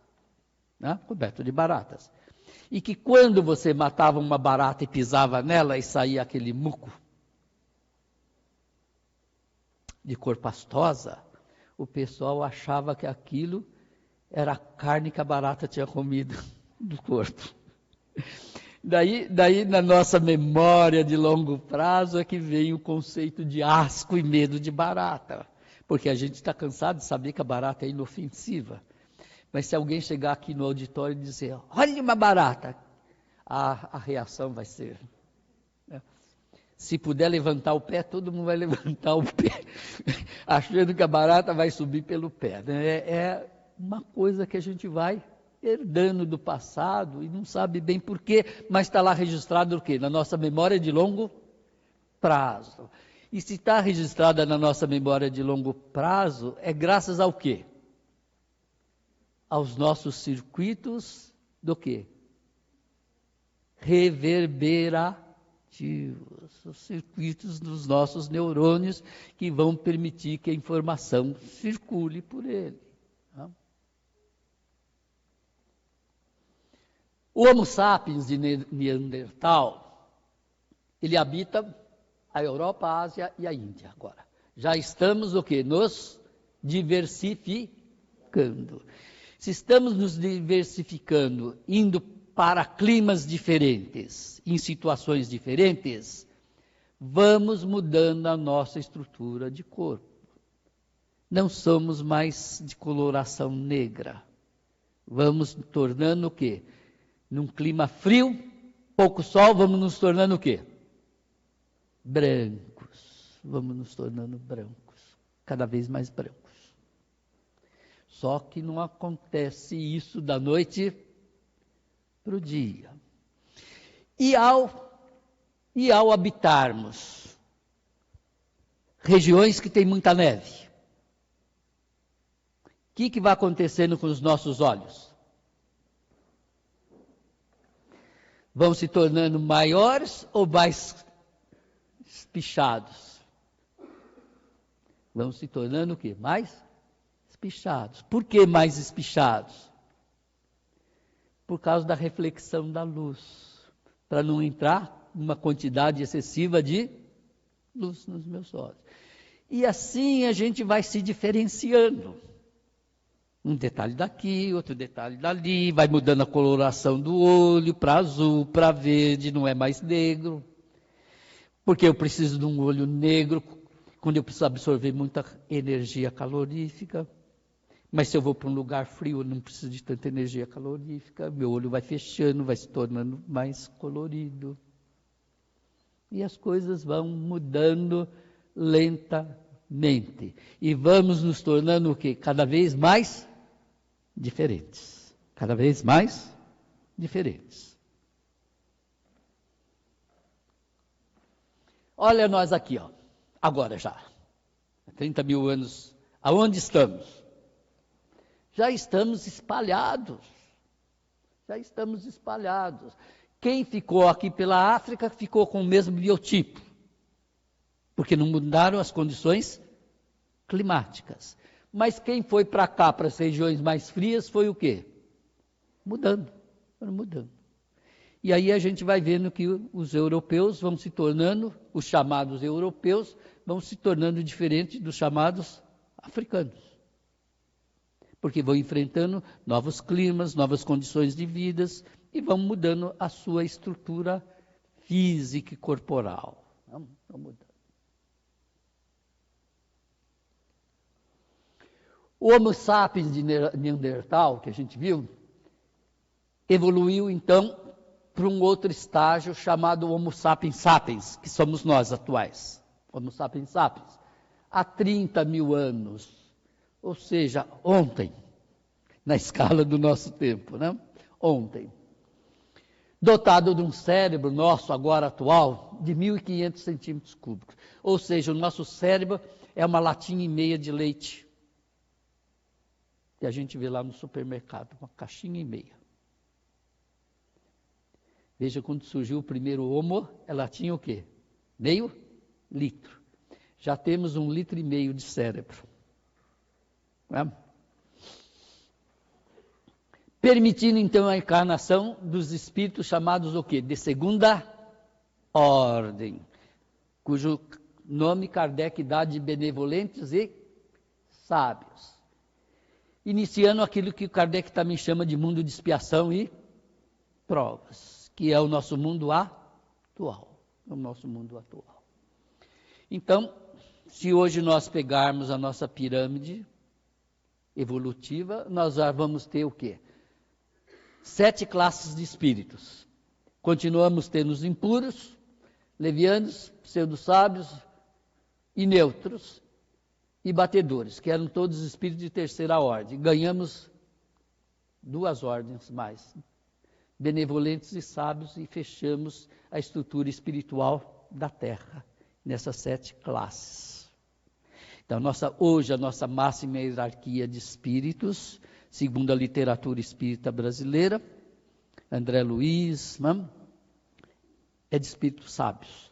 C: né? Coberto de baratas. E que quando você matava uma barata e pisava nela e saía aquele muco de cor pastosa, o pessoal achava que aquilo era a carne que a barata tinha comido do corpo. Daí na nossa memória de longo prazo é que veio o conceito de asco e medo de barata. Porque a gente está cansado de saber que a barata é inofensiva. Mas se alguém chegar aqui no auditório e dizer, olha uma barata, a reação vai ser, né? Se puder levantar o pé, todo mundo vai levantar o pé, achando que a barata vai subir pelo pé, né? É uma coisa que a gente vai herdando do passado e não sabe bem porquê, mas está lá registrado o quê? Na nossa memória de longo prazo. E se está registrada na nossa memória de longo prazo, é graças ao quê? Aos nossos circuitos do quê? Reverberativos, os circuitos dos nossos neurônios que vão permitir que a informação circule por ele. Tá? O Homo sapiens de Neandertal, ele habita a Europa, a Ásia e a Índia agora. Já estamos o quê? Nos diversificando. Se estamos nos diversificando, indo para climas diferentes, em situações diferentes, vamos mudando a nossa estrutura de corpo. Não somos mais de coloração negra. Vamos tornando o quê? Num clima frio, pouco sol, vamos nos tornando o quê? Brancos. Vamos nos tornando brancos, cada vez mais brancos. Só que não acontece isso da noite para o dia. E ao habitarmos regiões que tem muita neve, o que vai acontecendo com os nossos olhos? Vão se tornando maiores ou mais espichados? Vão se tornando o quê? Mais espichados. Por que mais espichados? Por causa da reflexão da luz. Para não entrar uma quantidade excessiva de luz nos meus olhos. E assim a gente vai se diferenciando. Um detalhe daqui, outro detalhe dali, vai mudando a coloração do olho para azul, para verde, não é mais negro. Porque eu preciso de um olho negro quando eu preciso absorver muita energia calorífica. Mas se eu vou para um lugar frio, eu não preciso de tanta energia calorífica, meu olho vai fechando, vai se tornando mais colorido. E as coisas vão mudando lentamente. E vamos nos tornando o quê? Cada vez mais diferentes. Cada vez mais diferentes. Olha nós aqui, ó. Agora já. 30 mil anos. Aonde estamos? Já estamos espalhados. Já estamos espalhados. Quem ficou aqui pela África ficou com o mesmo biotipo. Porque não mudaram as condições climáticas. Mas quem foi para cá, para as regiões mais frias, foi o quê? Mudando. Foram mudando. E aí a gente vai vendo que os europeus vão se tornando, os chamados europeus, vão se tornando diferentes dos chamados africanos. Porque vão enfrentando novos climas, novas condições de vida e vão mudando a sua estrutura física e corporal. Vão mudando. O Homo sapiens de Neandertal, que a gente viu, evoluiu então para um outro estágio chamado Homo sapiens sapiens, que somos nós atuais. Homo sapiens sapiens. Há 30 mil anos, ou seja, ontem, na escala do nosso tempo, né? Ontem. Dotado de um cérebro nosso, agora atual, de 1.500 centímetros cúbicos. Ou seja, o nosso cérebro é uma latinha e meia de leite. Que a gente vê lá no supermercado, uma caixinha e meia. Veja, quando surgiu o primeiro Homo, ela tinha o quê? Meio litro. Já temos 1,5 litro de cérebro. Não é? Permitindo então a encarnação dos espíritos chamados o quê? De segunda ordem, cujo nome Kardec dá de benevolentes e sábios. Iniciando aquilo que Kardec também chama de mundo de expiação e provas, que é o nosso mundo atual. O nosso mundo atual. Então, se hoje nós pegarmos a nossa pirâmide evolutiva, nós já vamos ter o quê? 7 classes de espíritos. Continuamos tendo os impuros, levianos, pseudo-sábios e neutros e batedores, que eram todos espíritos de terceira ordem. Ganhamos 2 ordens mais, benevolentes e sábios, e fechamos a estrutura espiritual da Terra, nessas 7 classes. Então, hoje a nossa máxima hierarquia de espíritos, segundo a literatura espírita brasileira, André Luiz, é de espíritos sábios.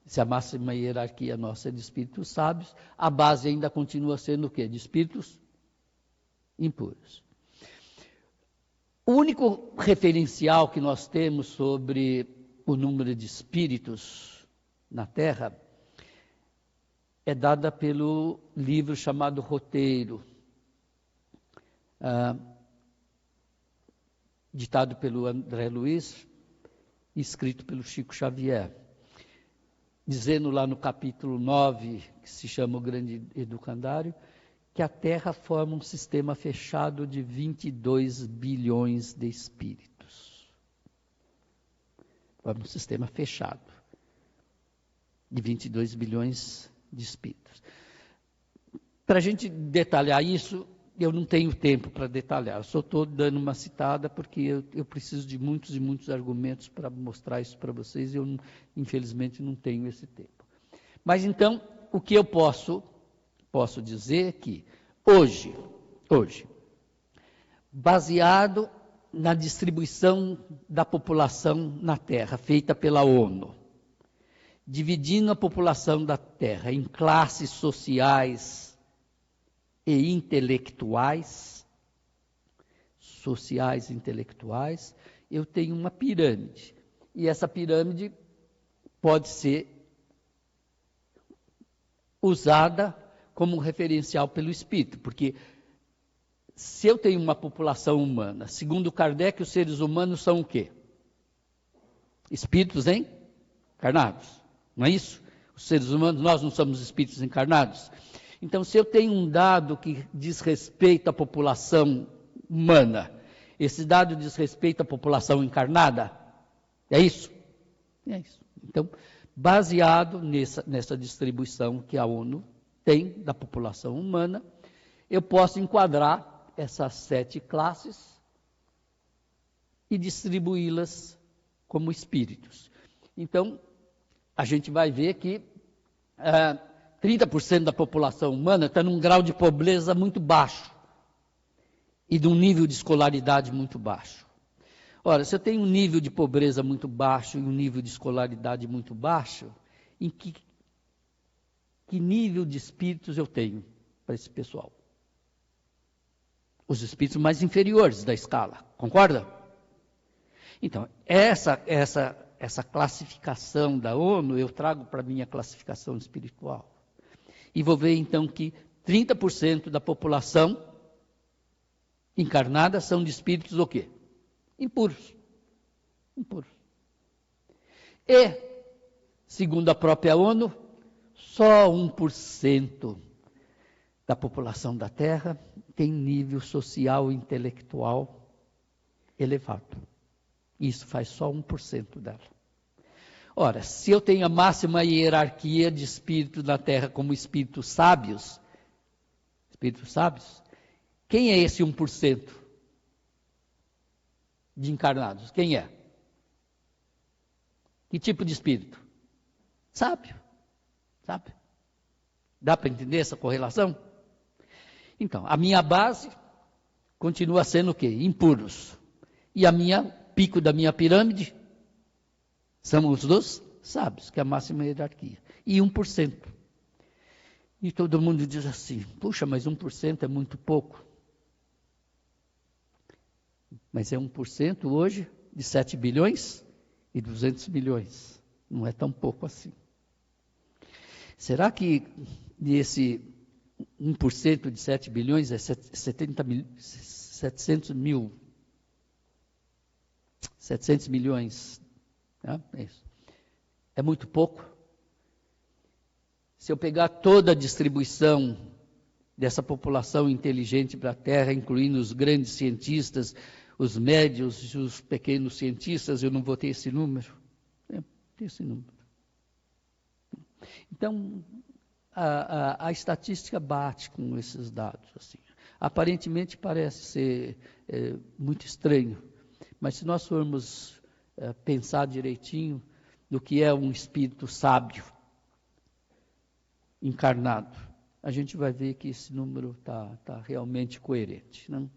C: Se a máxima hierarquia nossa é de espíritos sábios, a base ainda continua sendo o quê? De espíritos impuros. O único referencial que nós temos sobre o número de espíritos na Terra é dada pelo livro chamado Roteiro, ditado pelo André Luiz, escrito pelo Chico Xavier, dizendo lá no capítulo 9, que se chama o Grande Educandário, que a Terra forma um sistema fechado de 22 bilhões de espíritos. Forma um sistema fechado de 22 bilhões de espíritos. Para a gente detalhar isso, eu não tenho tempo para detalhar, eu só estou dando uma citada porque eu preciso de muitos e muitos argumentos para mostrar isso para vocês, e eu, infelizmente, não tenho esse tempo. Mas então, o que eu posso dizer é que hoje, baseado na distribuição da população na Terra, feita pela ONU, dividindo a população da Terra em classes sociais e intelectuais, eu tenho uma pirâmide. E essa pirâmide pode ser usada como um referencial pelo espírito, porque se eu tenho uma população humana, segundo Kardec, os seres humanos são o quê? Espíritos encarnados, não é isso? Os seres humanos, nós não somos espíritos encarnados. Então, se eu tenho um dado que diz respeito à população humana, esse dado diz respeito à população encarnada, é isso? É isso. Então, baseado nessa distribuição que a ONU tem da população humana, eu posso enquadrar essas 7 classes e distribuí-las como espíritos. Então, a gente vai ver que 30% da população humana está num grau de pobreza muito baixo e de um nível de escolaridade muito baixo. Ora, se eu tenho um nível de pobreza muito baixo e um nível de escolaridade muito baixo, em que nível de espíritos eu tenho para esse pessoal? Os espíritos mais inferiores da escala, concorda? Então, essa classificação da ONU eu trago para a minha classificação espiritual. E vou ver então que 30% da população encarnada são de espíritos o quê? Impuros. Impuros. E, segundo a própria ONU, só 1% da população da Terra tem nível social e intelectual elevado. Isso faz só 1% dela. Ora, se eu tenho a máxima hierarquia de espíritos na Terra como espíritos sábios, quem é esse 1% de encarnados? Quem é? Que tipo de espírito? Sábio. Sabe? Dá para entender essa correlação? Então, a minha base continua sendo o quê? Impuros. E a pico da minha pirâmide são os dos sábios, que é a máxima hierarquia. E 1%. E todo mundo diz assim, puxa, mas 1% é muito pouco. Mas é 1% hoje de 7 bilhões e 200 milhões. Não é tão pouco assim. Será que esse 1% de 7 bilhões é 700 milhões? É isso. É muito pouco. Se eu pegar toda a distribuição dessa população inteligente para a Terra, incluindo os grandes cientistas, os médios e os pequenos cientistas, eu não vou ter esse número. Tem esse número. Então, a estatística bate com esses dados. Assim. Aparentemente parece ser muito estranho, mas se nós formos pensar direitinho no que é um espírito sábio, encarnado, a gente vai ver que esse número está realmente coerente. Não?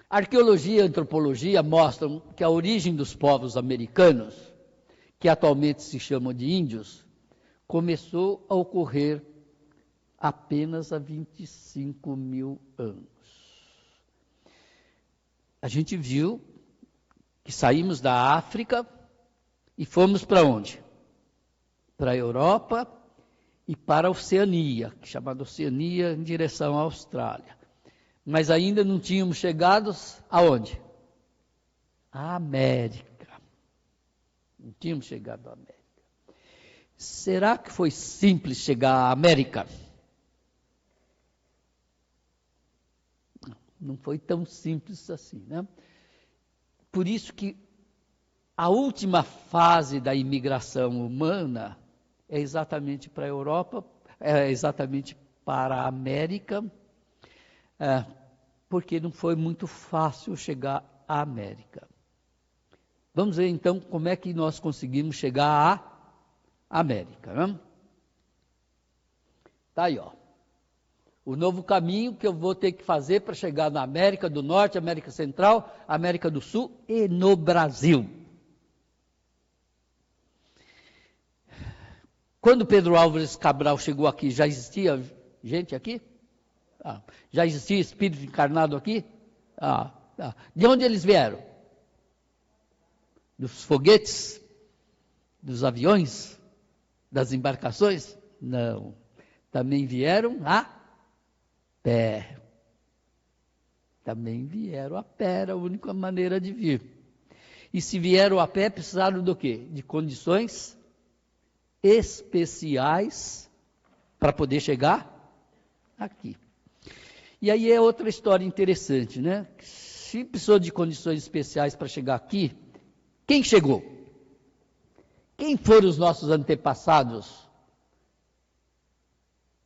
C: Arqueologia e antropologia mostram que a origem dos povos americanos, que atualmente se chamam de índios, começou a ocorrer apenas há 25 mil anos. A gente viu que saímos da África e fomos para onde? Para a Europa e para a Oceania, chamada Oceania, em direção à Austrália. Mas ainda não tínhamos chegado aonde? À América. Não tínhamos chegado à América. Será que foi simples chegar à América? Não foi tão simples assim, né? Por isso que a última fase da imigração humana é exatamente para a Europa, é exatamente para a América, porque não foi muito fácil chegar à América. Vamos ver então como é que nós conseguimos chegar à América. Né? Tá aí, ó. O novo caminho que eu vou ter que fazer para chegar na América do Norte, América Central, América do Sul e no Brasil. Quando Pedro Álvares Cabral chegou aqui, já existia gente aqui? Já existia espírito encarnado aqui? De onde eles vieram? Dos foguetes? Dos aviões? Das embarcações? Não. Também vieram a pé. Também vieram a pé, era a única maneira de vir. E se vieram a pé, precisaram do quê? De condições especiais para poder chegar aqui. E aí é outra história interessante, né? Se precisou de condições especiais para chegar aqui, quem chegou? Quem foram os nossos antepassados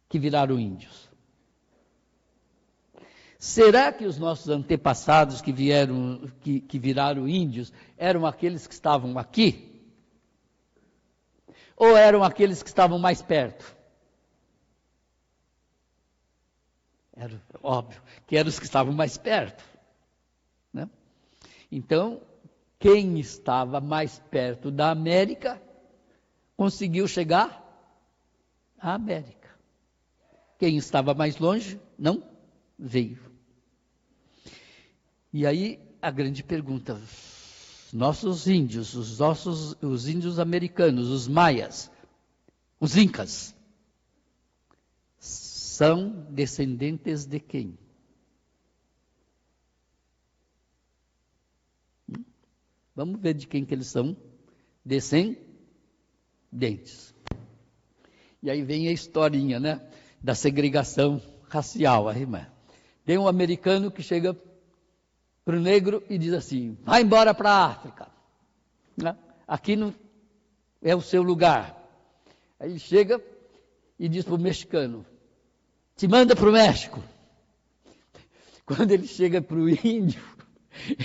C: que viraram índios? Será que os nossos antepassados que viraram índios eram aqueles que estavam aqui? Ou eram aqueles que estavam mais perto? Era óbvio que eram os que estavam mais perto, né? Então, quem estava mais perto da América conseguiu chegar à América. Quem estava mais longe não veio. E aí a grande pergunta: nossos índios, os índios americanos, os maias, os incas, são descendentes de quem? Vamos ver de quem que eles são descendentes. E aí vem a historinha, né, da segregação racial. Tem um americano que chega para o negro e diz assim: vai embora para a África, né? Aqui não é o seu lugar. Aí ele chega e diz para o mexicano: te manda para o México. Quando ele chega para o índio,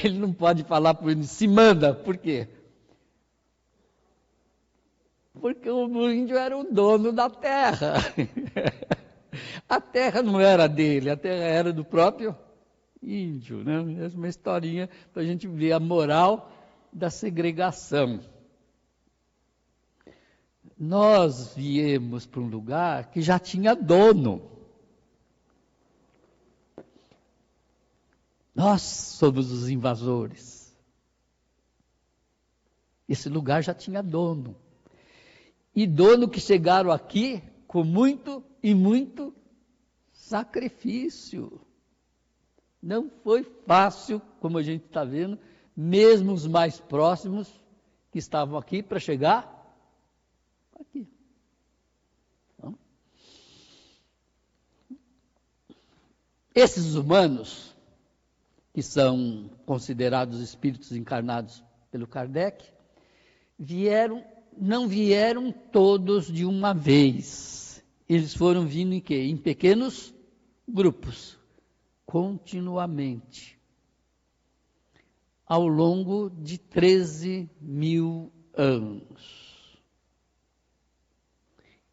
C: ele não pode falar para o índio, se manda. Por quê? Porque o índio era o dono da terra. A terra não era dele, a terra era do próprio índio, né? Essa é uma historinha para a gente ver a moral da segregação. Nós viemos para um lugar que já tinha dono. Nós somos os invasores. Esse lugar já tinha dono. E dono que chegaram aqui com muito e muito sacrifício. Não foi fácil, como a gente está vendo, mesmo os mais próximos que estavam aqui para chegar aqui. Então, esses humanos, que são considerados espíritos encarnados pelo Kardec, não vieram todos de uma vez. Eles foram vindo em quê? Em pequenos grupos, continuamente, ao longo de 13.000 anos.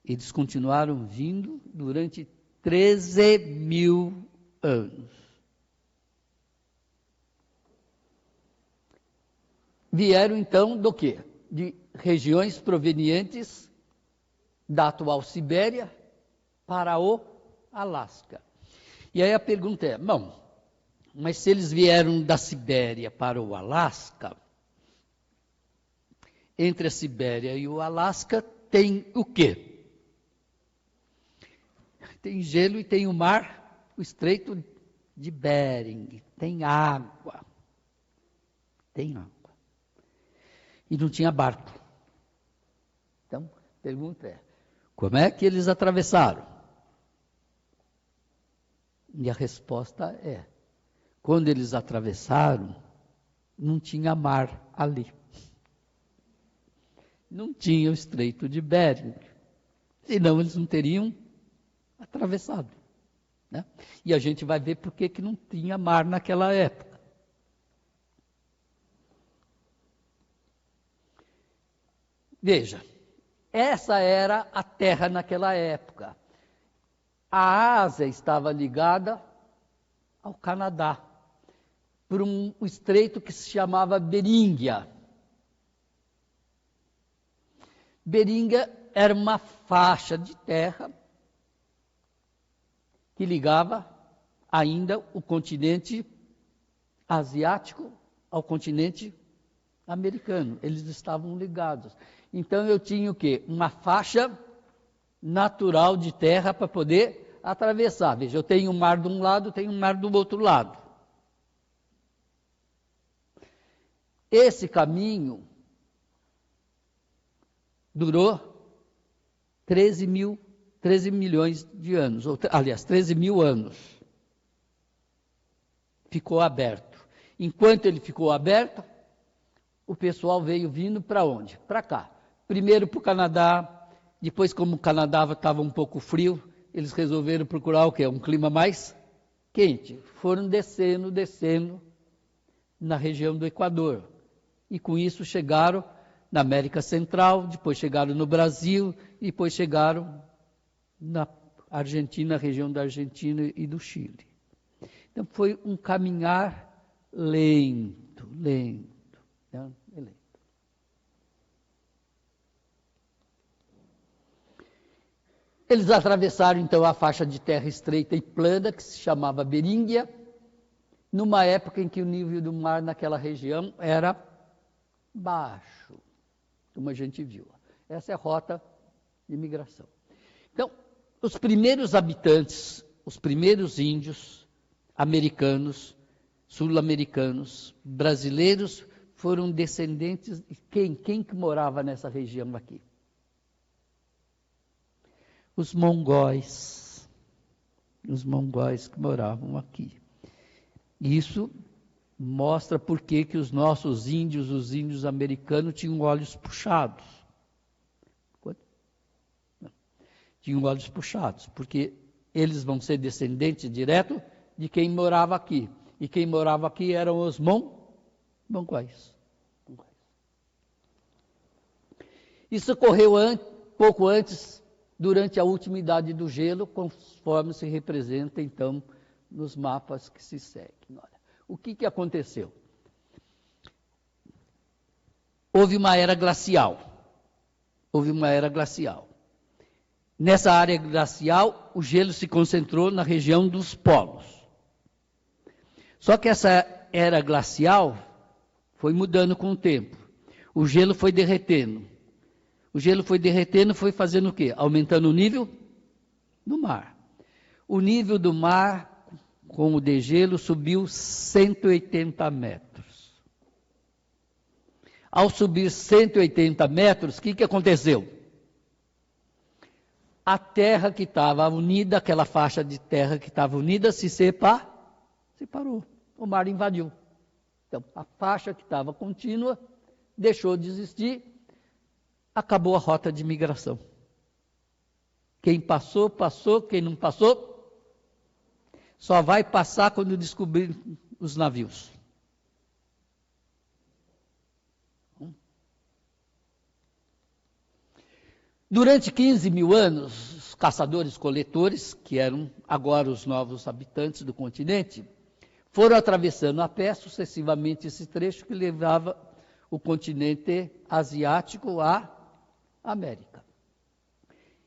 C: Eles continuaram vindo durante 13.000 anos. Vieram então do quê? De regiões provenientes da atual Sibéria para o Alasca. E aí a pergunta é: bom, mas se eles vieram da Sibéria para o Alasca, entre a Sibéria e o Alasca tem o quê? Tem gelo e tem o mar, o Estreito de Bering, tem água. Tem água. E não tinha barco. Então, a pergunta é: como é que eles atravessaram? E a resposta é: quando eles atravessaram, não tinha mar ali. Não tinha o Estreito de Bering. Senão eles não teriam atravessado, né? E a gente vai ver por que não tinha mar naquela época. Veja, essa era a terra naquela época. A Ásia estava ligada ao Canadá, por um estreito que se chamava Beríngia. Beríngia era uma faixa de terra que ligava ainda o continente asiático ao continente americano. Eles estavam ligados. Então eu tinha o quê? Uma faixa natural de terra para poder atravessar. Veja, eu tenho um mar de um lado, tenho um mar do outro lado. Esse caminho durou 13.000 13 milhões de anos, aliás, 13 mil anos. Ficou aberto. Enquanto ele ficou aberto, o pessoal veio vindo para onde? Para cá. Primeiro para o Canadá, depois, como o Canadá estava um pouco frio, eles resolveram procurar o quê? Um clima mais quente. Foram descendo na região do Equador. E com isso chegaram na América Central, depois chegaram no Brasil, e depois chegaram na Argentina, região da Argentina e do Chile. Então foi um caminhar lento. Né? Lento. Eles atravessaram então a faixa de terra estreita e plana, que se chamava Beríngia, numa época em que o nível do mar naquela região era baixo, como a gente viu. Essa é a rota de migração. Então, os primeiros habitantes, os primeiros índios americanos, sul-americanos, brasileiros, foram descendentes de quem? Quem que morava nessa região aqui? Os mongóis que moravam aqui. Isso mostra por que os nossos índios, os índios americanos, tinham olhos puxados. Tinham olhos puxados, porque eles vão ser descendentes direto de quem morava aqui. E quem morava aqui eram os mongóis. Isso ocorreu pouco antes, durante a última idade do gelo, conforme se representa, então, nos mapas que se seguem. Olha, o que aconteceu? Houve uma era glacial. Nessa área glacial, o gelo se concentrou na região dos polos. Só que essa era glacial foi mudando com o tempo. O gelo foi derretendo. Foi fazendo o quê? Aumentando o nível do mar. O nível do mar, com o degelo, subiu 180 metros. Ao subir 180 metros, o que aconteceu? A terra que estava unida, aquela faixa de terra que estava unida, se separou. O mar invadiu. Então, a faixa que estava contínua deixou de existir, acabou a rota de migração. Quem passou, passou. Quem não passou, só vai passar quando descobrir os navios. Durante 15 mil anos, os caçadores-coletores, que eram agora os novos habitantes do continente, foram atravessando a pé sucessivamente esse trecho que levava o continente asiático à América.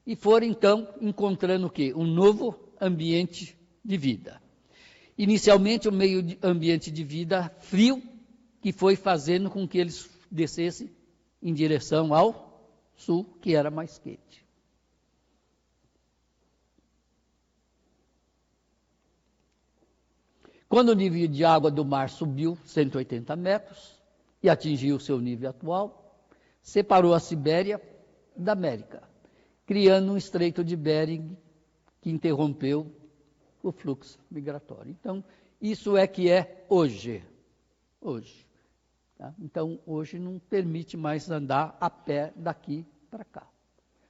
C: E foram, então, encontrando o quê? Um novo ambiente de vida. Inicialmente, um ambiente de vida frio, que foi fazendo com que eles descessem em direção ao sul, que era mais quente. Quando o nível de água do mar subiu 180 metros e atingiu o seu nível atual, separou a Sibéria da América, criando um estreito de Bering que interrompeu o fluxo migratório. Então, isso é que é hoje. Tá? Então, hoje não permite mais andar a pé daqui para cá.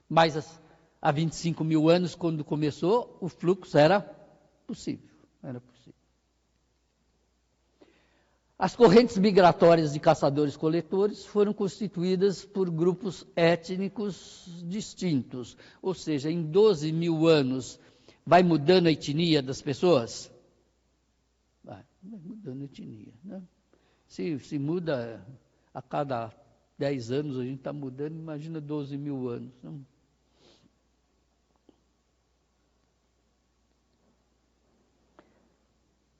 C: Mas há 25 mil anos, quando começou, o fluxo era possível. As correntes migratórias de caçadores-coletores foram constituídas por grupos étnicos distintos. Ou seja, em 12 mil anos, vai mudando a etnia das pessoas? Vai mudando a etnia. Né? Se muda a cada 10 anos, a gente está mudando, imagina 12 mil anos. Não?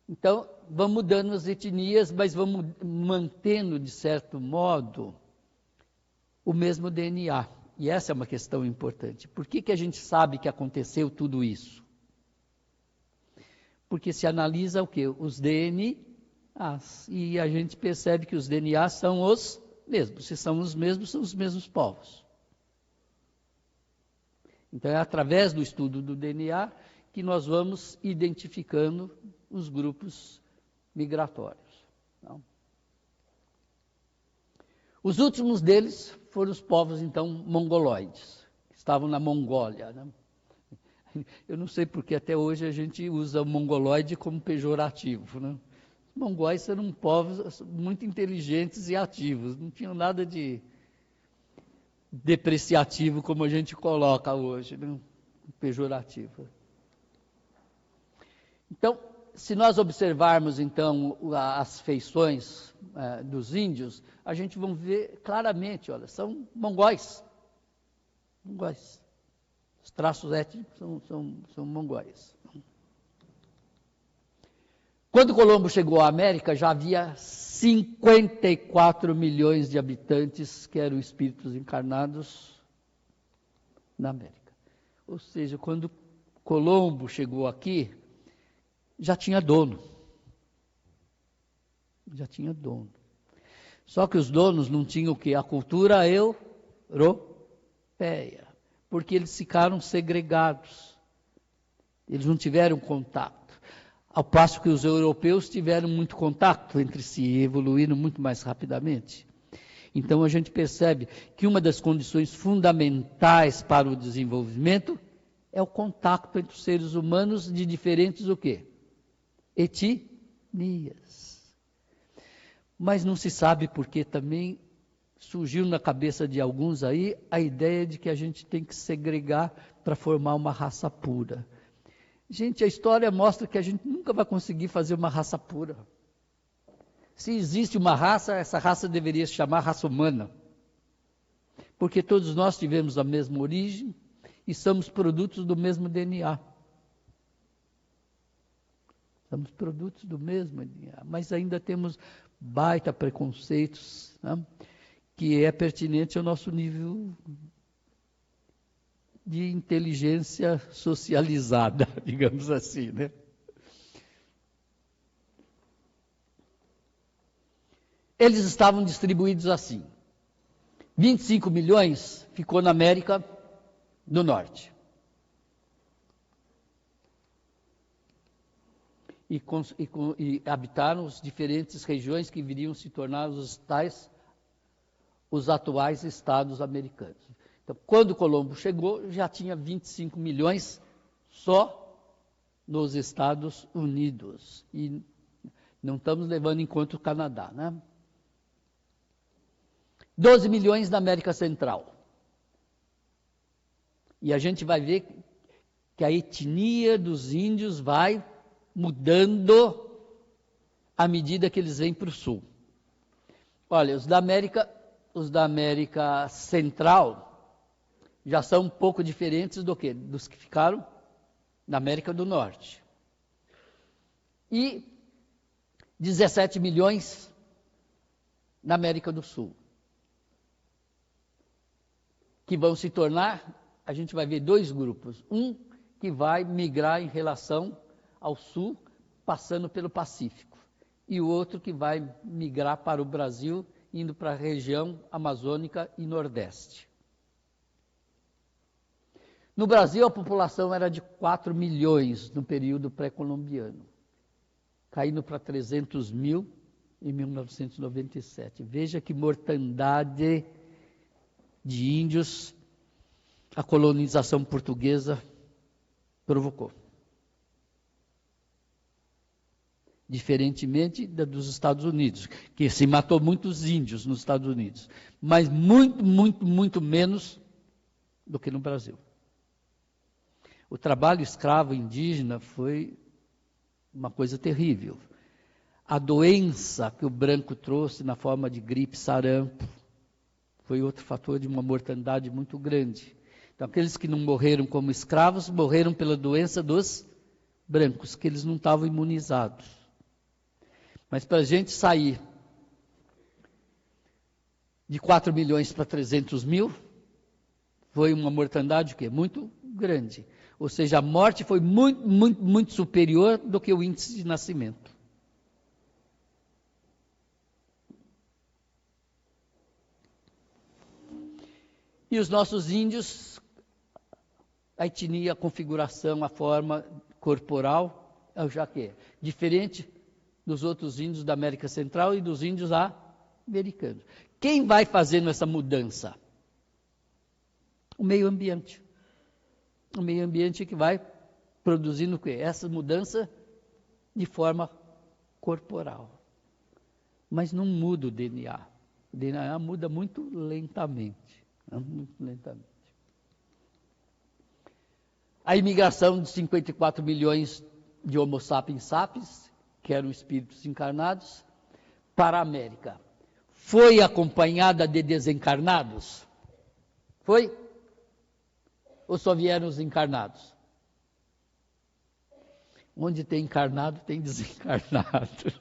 C: Então, vamos mudando as etnias, mas vamos mantendo, de certo modo, o mesmo DNA. E essa é uma questão importante. Por que a gente sabe que aconteceu tudo isso? Porque se analisa o quê? Os DNAs. E a gente percebe que os DNAs são os mesmos. Se são os mesmos povos. Então, é através do estudo do DNA que nós vamos identificando os grupos migratórios. Não? Os últimos deles foram os povos, então, mongoloides, que estavam na Mongólia. Né? Eu não sei porque até hoje a gente usa o mongoloide como pejorativo. Né? Os mongóis eram povos muito inteligentes e ativos, não tinham nada de depreciativo como a gente coloca hoje, né? Pejorativo. Então, se nós observarmos, então, as feições dos índios, a gente vai ver claramente, olha, são mongóis. Mongóis. Os traços étnicos são mongóis. Quando Colombo chegou à América, já havia 54 milhões de habitantes que eram espíritos encarnados na América. Ou seja, quando Colombo chegou aqui, já tinha dono. Já tinha dono. Só que os donos não tinham o quê? A cultura europeia. Porque eles ficaram segregados. Eles não tiveram contato. Ao passo que os europeus tiveram muito contato entre si e evoluíram muito mais rapidamente. Então a gente percebe que uma das condições fundamentais para o desenvolvimento é o contato entre os seres humanos de diferentes o quê? Etnias. Mas não se sabe porque também surgiu na cabeça de alguns aí a ideia de que a gente tem que segregar para formar uma raça pura. Gente, a história mostra que a gente nunca vai conseguir fazer uma raça pura. Se existe uma raça, essa raça deveria se chamar raça humana. Porque todos nós tivemos a mesma origem e somos produtos do mesmo DNA. Somos produtos do mesmo DNA, mas ainda temos baita preconceitos, né, que é pertinente ao nosso nível de inteligência socializada, digamos assim, né? Eles estavam distribuídos assim. 25 milhões ficou na América do Norte. E habitaram as diferentes regiões que viriam se tornar os atuais estados americanos. Então, quando Colombo chegou, já tinha 25 milhões só nos Estados Unidos. E não estamos levando em conta o Canadá, né? 12 milhões na América Central. E a gente vai ver que a etnia dos índios vai mudando à medida que eles vêm para o sul. Olha, os da América Central já são um pouco diferentes do que? Dos que ficaram na América do Norte. E 17 milhões na América do Sul. Que vão se tornar, a gente vai ver dois grupos. Um que vai migrar em relação ao sul, passando pelo Pacífico. E o outro que vai migrar para o Brasil, indo para a região amazônica e nordeste. No Brasil, a população era de 4 milhões no período pré-colombiano, caindo para 300 mil em 1997. Veja que mortandade de índios a colonização portuguesa provocou. Diferentemente dos Estados Unidos, que se matou muitos índios nos Estados Unidos, mas muito menos do que no Brasil. O trabalho escravo indígena foi uma coisa terrível. A doença que o branco trouxe na forma de gripe, sarampo, foi outro fator de uma mortandade muito grande. Então, aqueles que não morreram como escravos, morreram pela doença dos brancos, que eles não estavam imunizados. Mas para a gente sair de 4 milhões para 300 mil, foi uma mortandade que muito grande. Ou seja, a morte foi muito superior do que o índice de nascimento. E os nossos índios a etnia, a configuração, a forma corporal, já que é diferente dos outros índios da América Central e dos índios americanos. Quem vai fazendo essa mudança? O meio ambiente. O meio ambiente que vai produzindo o quê? Essa mudança de forma corporal. Mas não muda o DNA. O DNA muda muito lentamente. Muito lentamente. A imigração de 54 milhões de Homo sapiens sapiens, que eram espíritos encarnados, para a América, foi acompanhada de desencarnados? Foi? Ou só vieram os encarnados? Onde tem encarnado, tem desencarnado.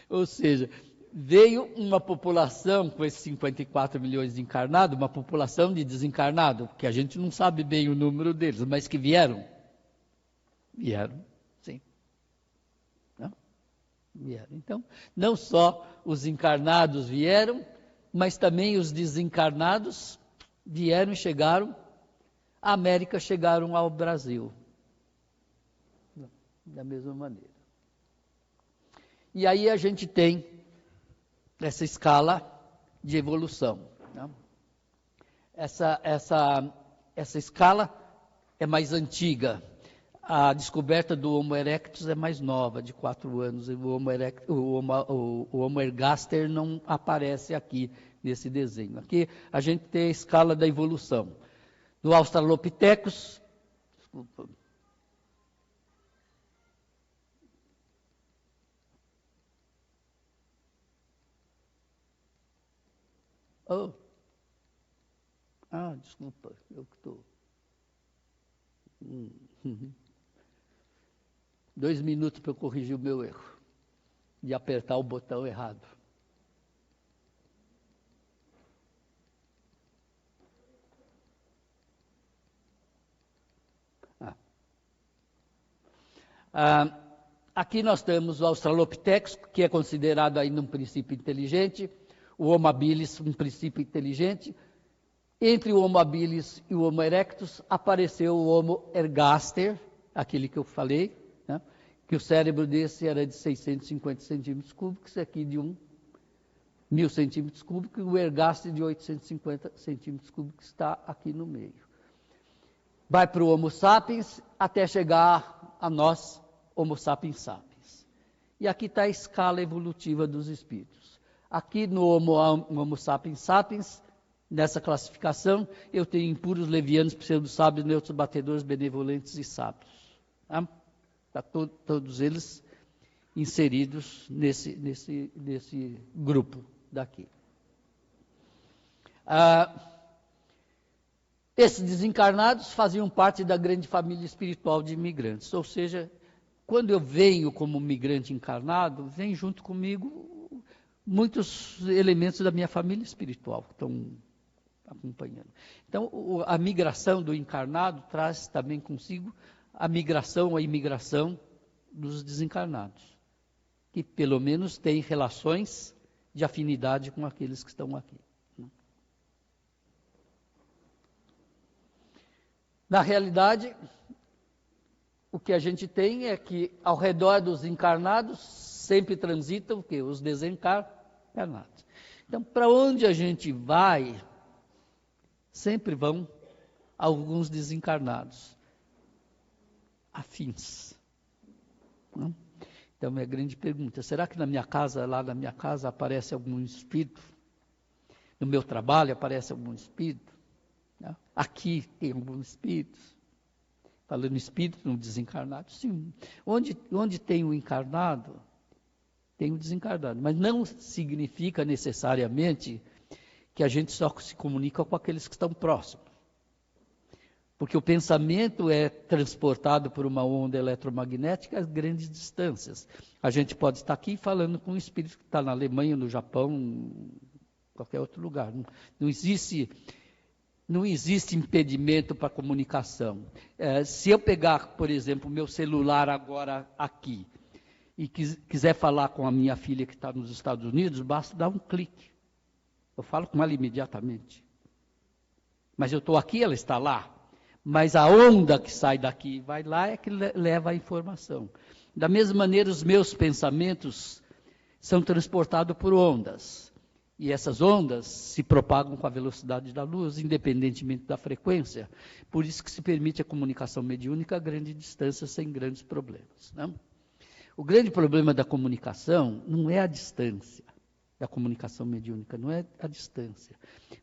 C: Ou seja, veio uma população com esses 54 milhões de encarnados, uma população de desencarnados, que a gente não sabe bem o número deles, mas que vieram. Vieram, sim. Não? Vieram. Então, não só os encarnados vieram, mas também os desencarnados vieram e chegaram à América, chegaram ao Brasil. Da mesma maneira. E aí a gente tem essa escala de evolução. Né? Essa escala é mais antiga. A descoberta do Homo erectus é mais nova, de 4 anos. O Homo ergaster não aparece aqui nesse desenho. Aqui a gente tem a escala da evolução. Do Australopithecus, desculpa, desculpa, eu que estou. 2 minutos para eu corrigir o meu erro, de apertar o botão errado. Aqui nós temos o Australopithecus, que é considerado ainda um princípio inteligente, o Homo habilis, um princípio inteligente. Entre o Homo habilis e o Homo erectus apareceu o Homo ergaster, aquele que eu falei, né? Que o cérebro desse era de 650 centímetros cúbicos, aqui de 1.000 centímetros cúbicos, e o ergaster de 850 centímetros cúbicos está aqui no meio. Vai para o Homo sapiens até chegar a nós, Homo sapiens sapiens. E aqui está a escala evolutiva dos espíritos. Aqui no Homo sapiens sapiens, nessa classificação, eu tenho impuros, levianos, pseudo-sábios, neutros, batedores, benevolentes e sábios. Tá? Tá todos eles inseridos nesse grupo daqui. Esses desencarnados faziam parte da grande família espiritual de imigrantes, ou seja, quando eu venho como migrante encarnado, vem junto comigo muitos elementos da minha família espiritual que estão acompanhando. Então, a migração do encarnado traz também consigo a imigração dos desencarnados, que pelo menos têm relações de afinidade com aqueles que estão aqui. Na realidade, o que a gente tem é que ao redor dos encarnados sempre transitam o quê? Os desencarnados. Então, para onde a gente vai, sempre vão alguns desencarnados afins. Não? Então, minha grande pergunta, será que lá na minha casa aparece algum espírito? No meu trabalho aparece algum espírito? Não? Aqui tem alguns espíritos? Falando em espírito, no desencarnado, sim. Onde tem o encarnado, tem o desencarnado. Mas não significa necessariamente que a gente só se comunica com aqueles que estão próximos. Porque o pensamento é transportado por uma onda eletromagnética a grandes distâncias. A gente pode estar aqui falando com um espírito que está na Alemanha, no Japão, qualquer outro lugar. Não existe impedimento para comunicação. Se eu pegar, por exemplo, o meu celular agora aqui e quiser falar com a minha filha que está nos Estados Unidos, basta dar um clique. Eu falo com ela imediatamente. Mas eu estou aqui, ela está lá. Mas a onda que sai daqui e vai lá é que leva a informação. Da mesma maneira, os meus pensamentos são transportados por ondas. E essas ondas se propagam com a velocidade da luz, independentemente da frequência. Por isso que se permite a comunicação mediúnica a grande distância, sem grandes problemas, né? O grande problema da comunicação não é a distância, da comunicação mediúnica, não é a distância.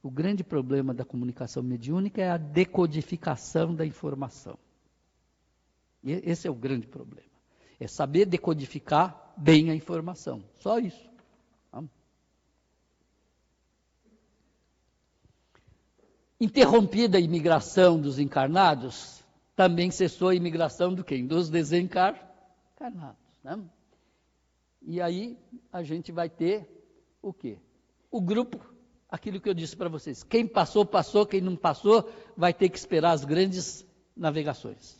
C: O grande problema da comunicação mediúnica é a decodificação da informação. Esse é o grande problema. É saber decodificar bem a informação, só isso. Interrompida a imigração dos encarnados, também cessou a imigração do quem? Dos desencarnados, né? E aí a gente vai ter o quê? O grupo, aquilo que eu disse para vocês. Quem passou, passou. Quem não passou, vai ter que esperar as grandes navegações.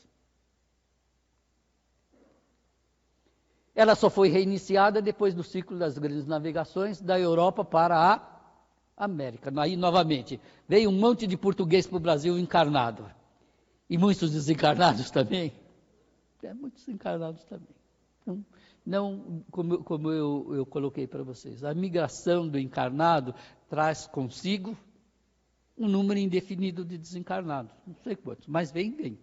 C: Ela só foi reiniciada depois do ciclo das grandes navegações da Europa para a América. Aí, novamente, veio um monte de português para o Brasil encarnado. E muitos desencarnados também. Muitos encarnados também. Então, não, como eu coloquei para vocês, a migração do encarnado traz consigo um número indefinido de desencarnados. Não sei quantos, mas vem.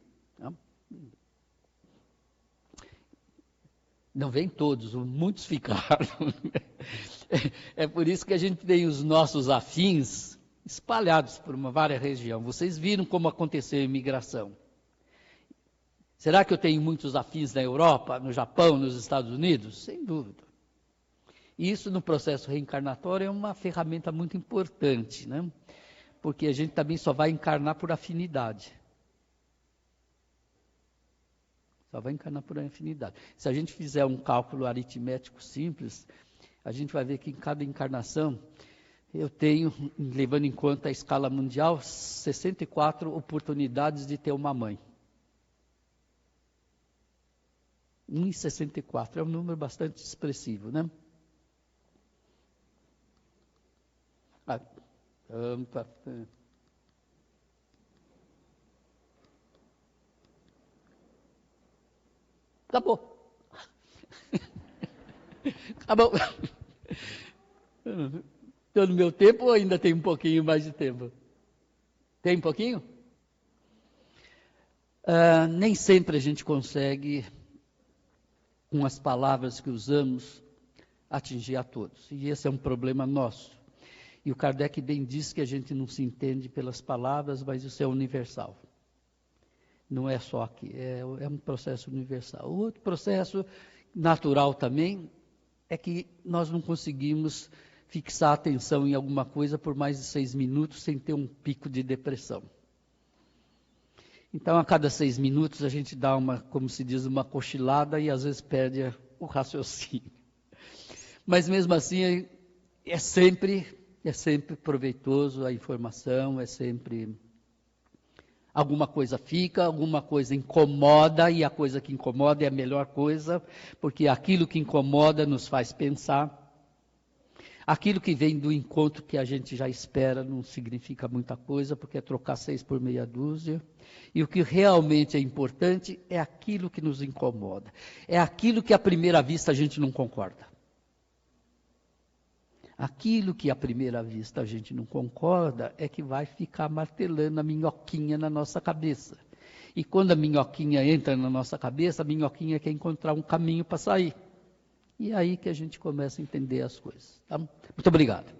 C: Não vem todos, muitos ficaram. É por isso que a gente tem os nossos afins espalhados por uma vária região. Vocês viram como aconteceu a imigração. Será que eu tenho muitos afins na Europa, no Japão, nos Estados Unidos? Sem dúvida. E isso no processo reencarnatório é uma ferramenta muito importante, né? Porque a gente também só vai encarnar por afinidade. Só vai encarnar por afinidade. Se a gente fizer um cálculo aritmético simples, a gente vai ver que em cada encarnação eu tenho, levando em conta a escala mundial, 64 oportunidades de ter uma mãe. 1 em 64, é um número bastante expressivo, né? Acabou. Acabou. Estou no meu tempo ou ainda tem um pouquinho mais de tempo? Tem um pouquinho? Nem sempre a gente consegue, com as palavras que usamos, atingir a todos. E esse é um problema nosso. E o Kardec bem diz que a gente não se entende pelas palavras, mas isso é universal. Não é só aqui, é um processo universal. O outro processo natural também é que nós não conseguimos fixar a atenção em alguma coisa por mais de 6 minutos sem ter um pico de depressão. Então, a cada 6 minutos, a gente dá uma, como se diz, uma cochilada e às vezes perde o raciocínio. Mas mesmo assim, é sempre proveitoso a informação, é sempre... Alguma coisa fica, alguma coisa incomoda, e a coisa que incomoda é a melhor coisa, porque aquilo que incomoda nos faz pensar. Aquilo que vem do encontro que a gente já espera não significa muita coisa, porque é trocar 6 por meia dúzia. E o que realmente é importante é aquilo que nos incomoda. É aquilo que à primeira vista a gente não concorda. Aquilo que à primeira vista a gente não concorda é que vai ficar martelando a minhoquinha na nossa cabeça. E quando a minhoquinha entra na nossa cabeça, a minhoquinha quer encontrar um caminho para sair. E é aí que a gente começa a entender as coisas. Tá? Muito obrigado.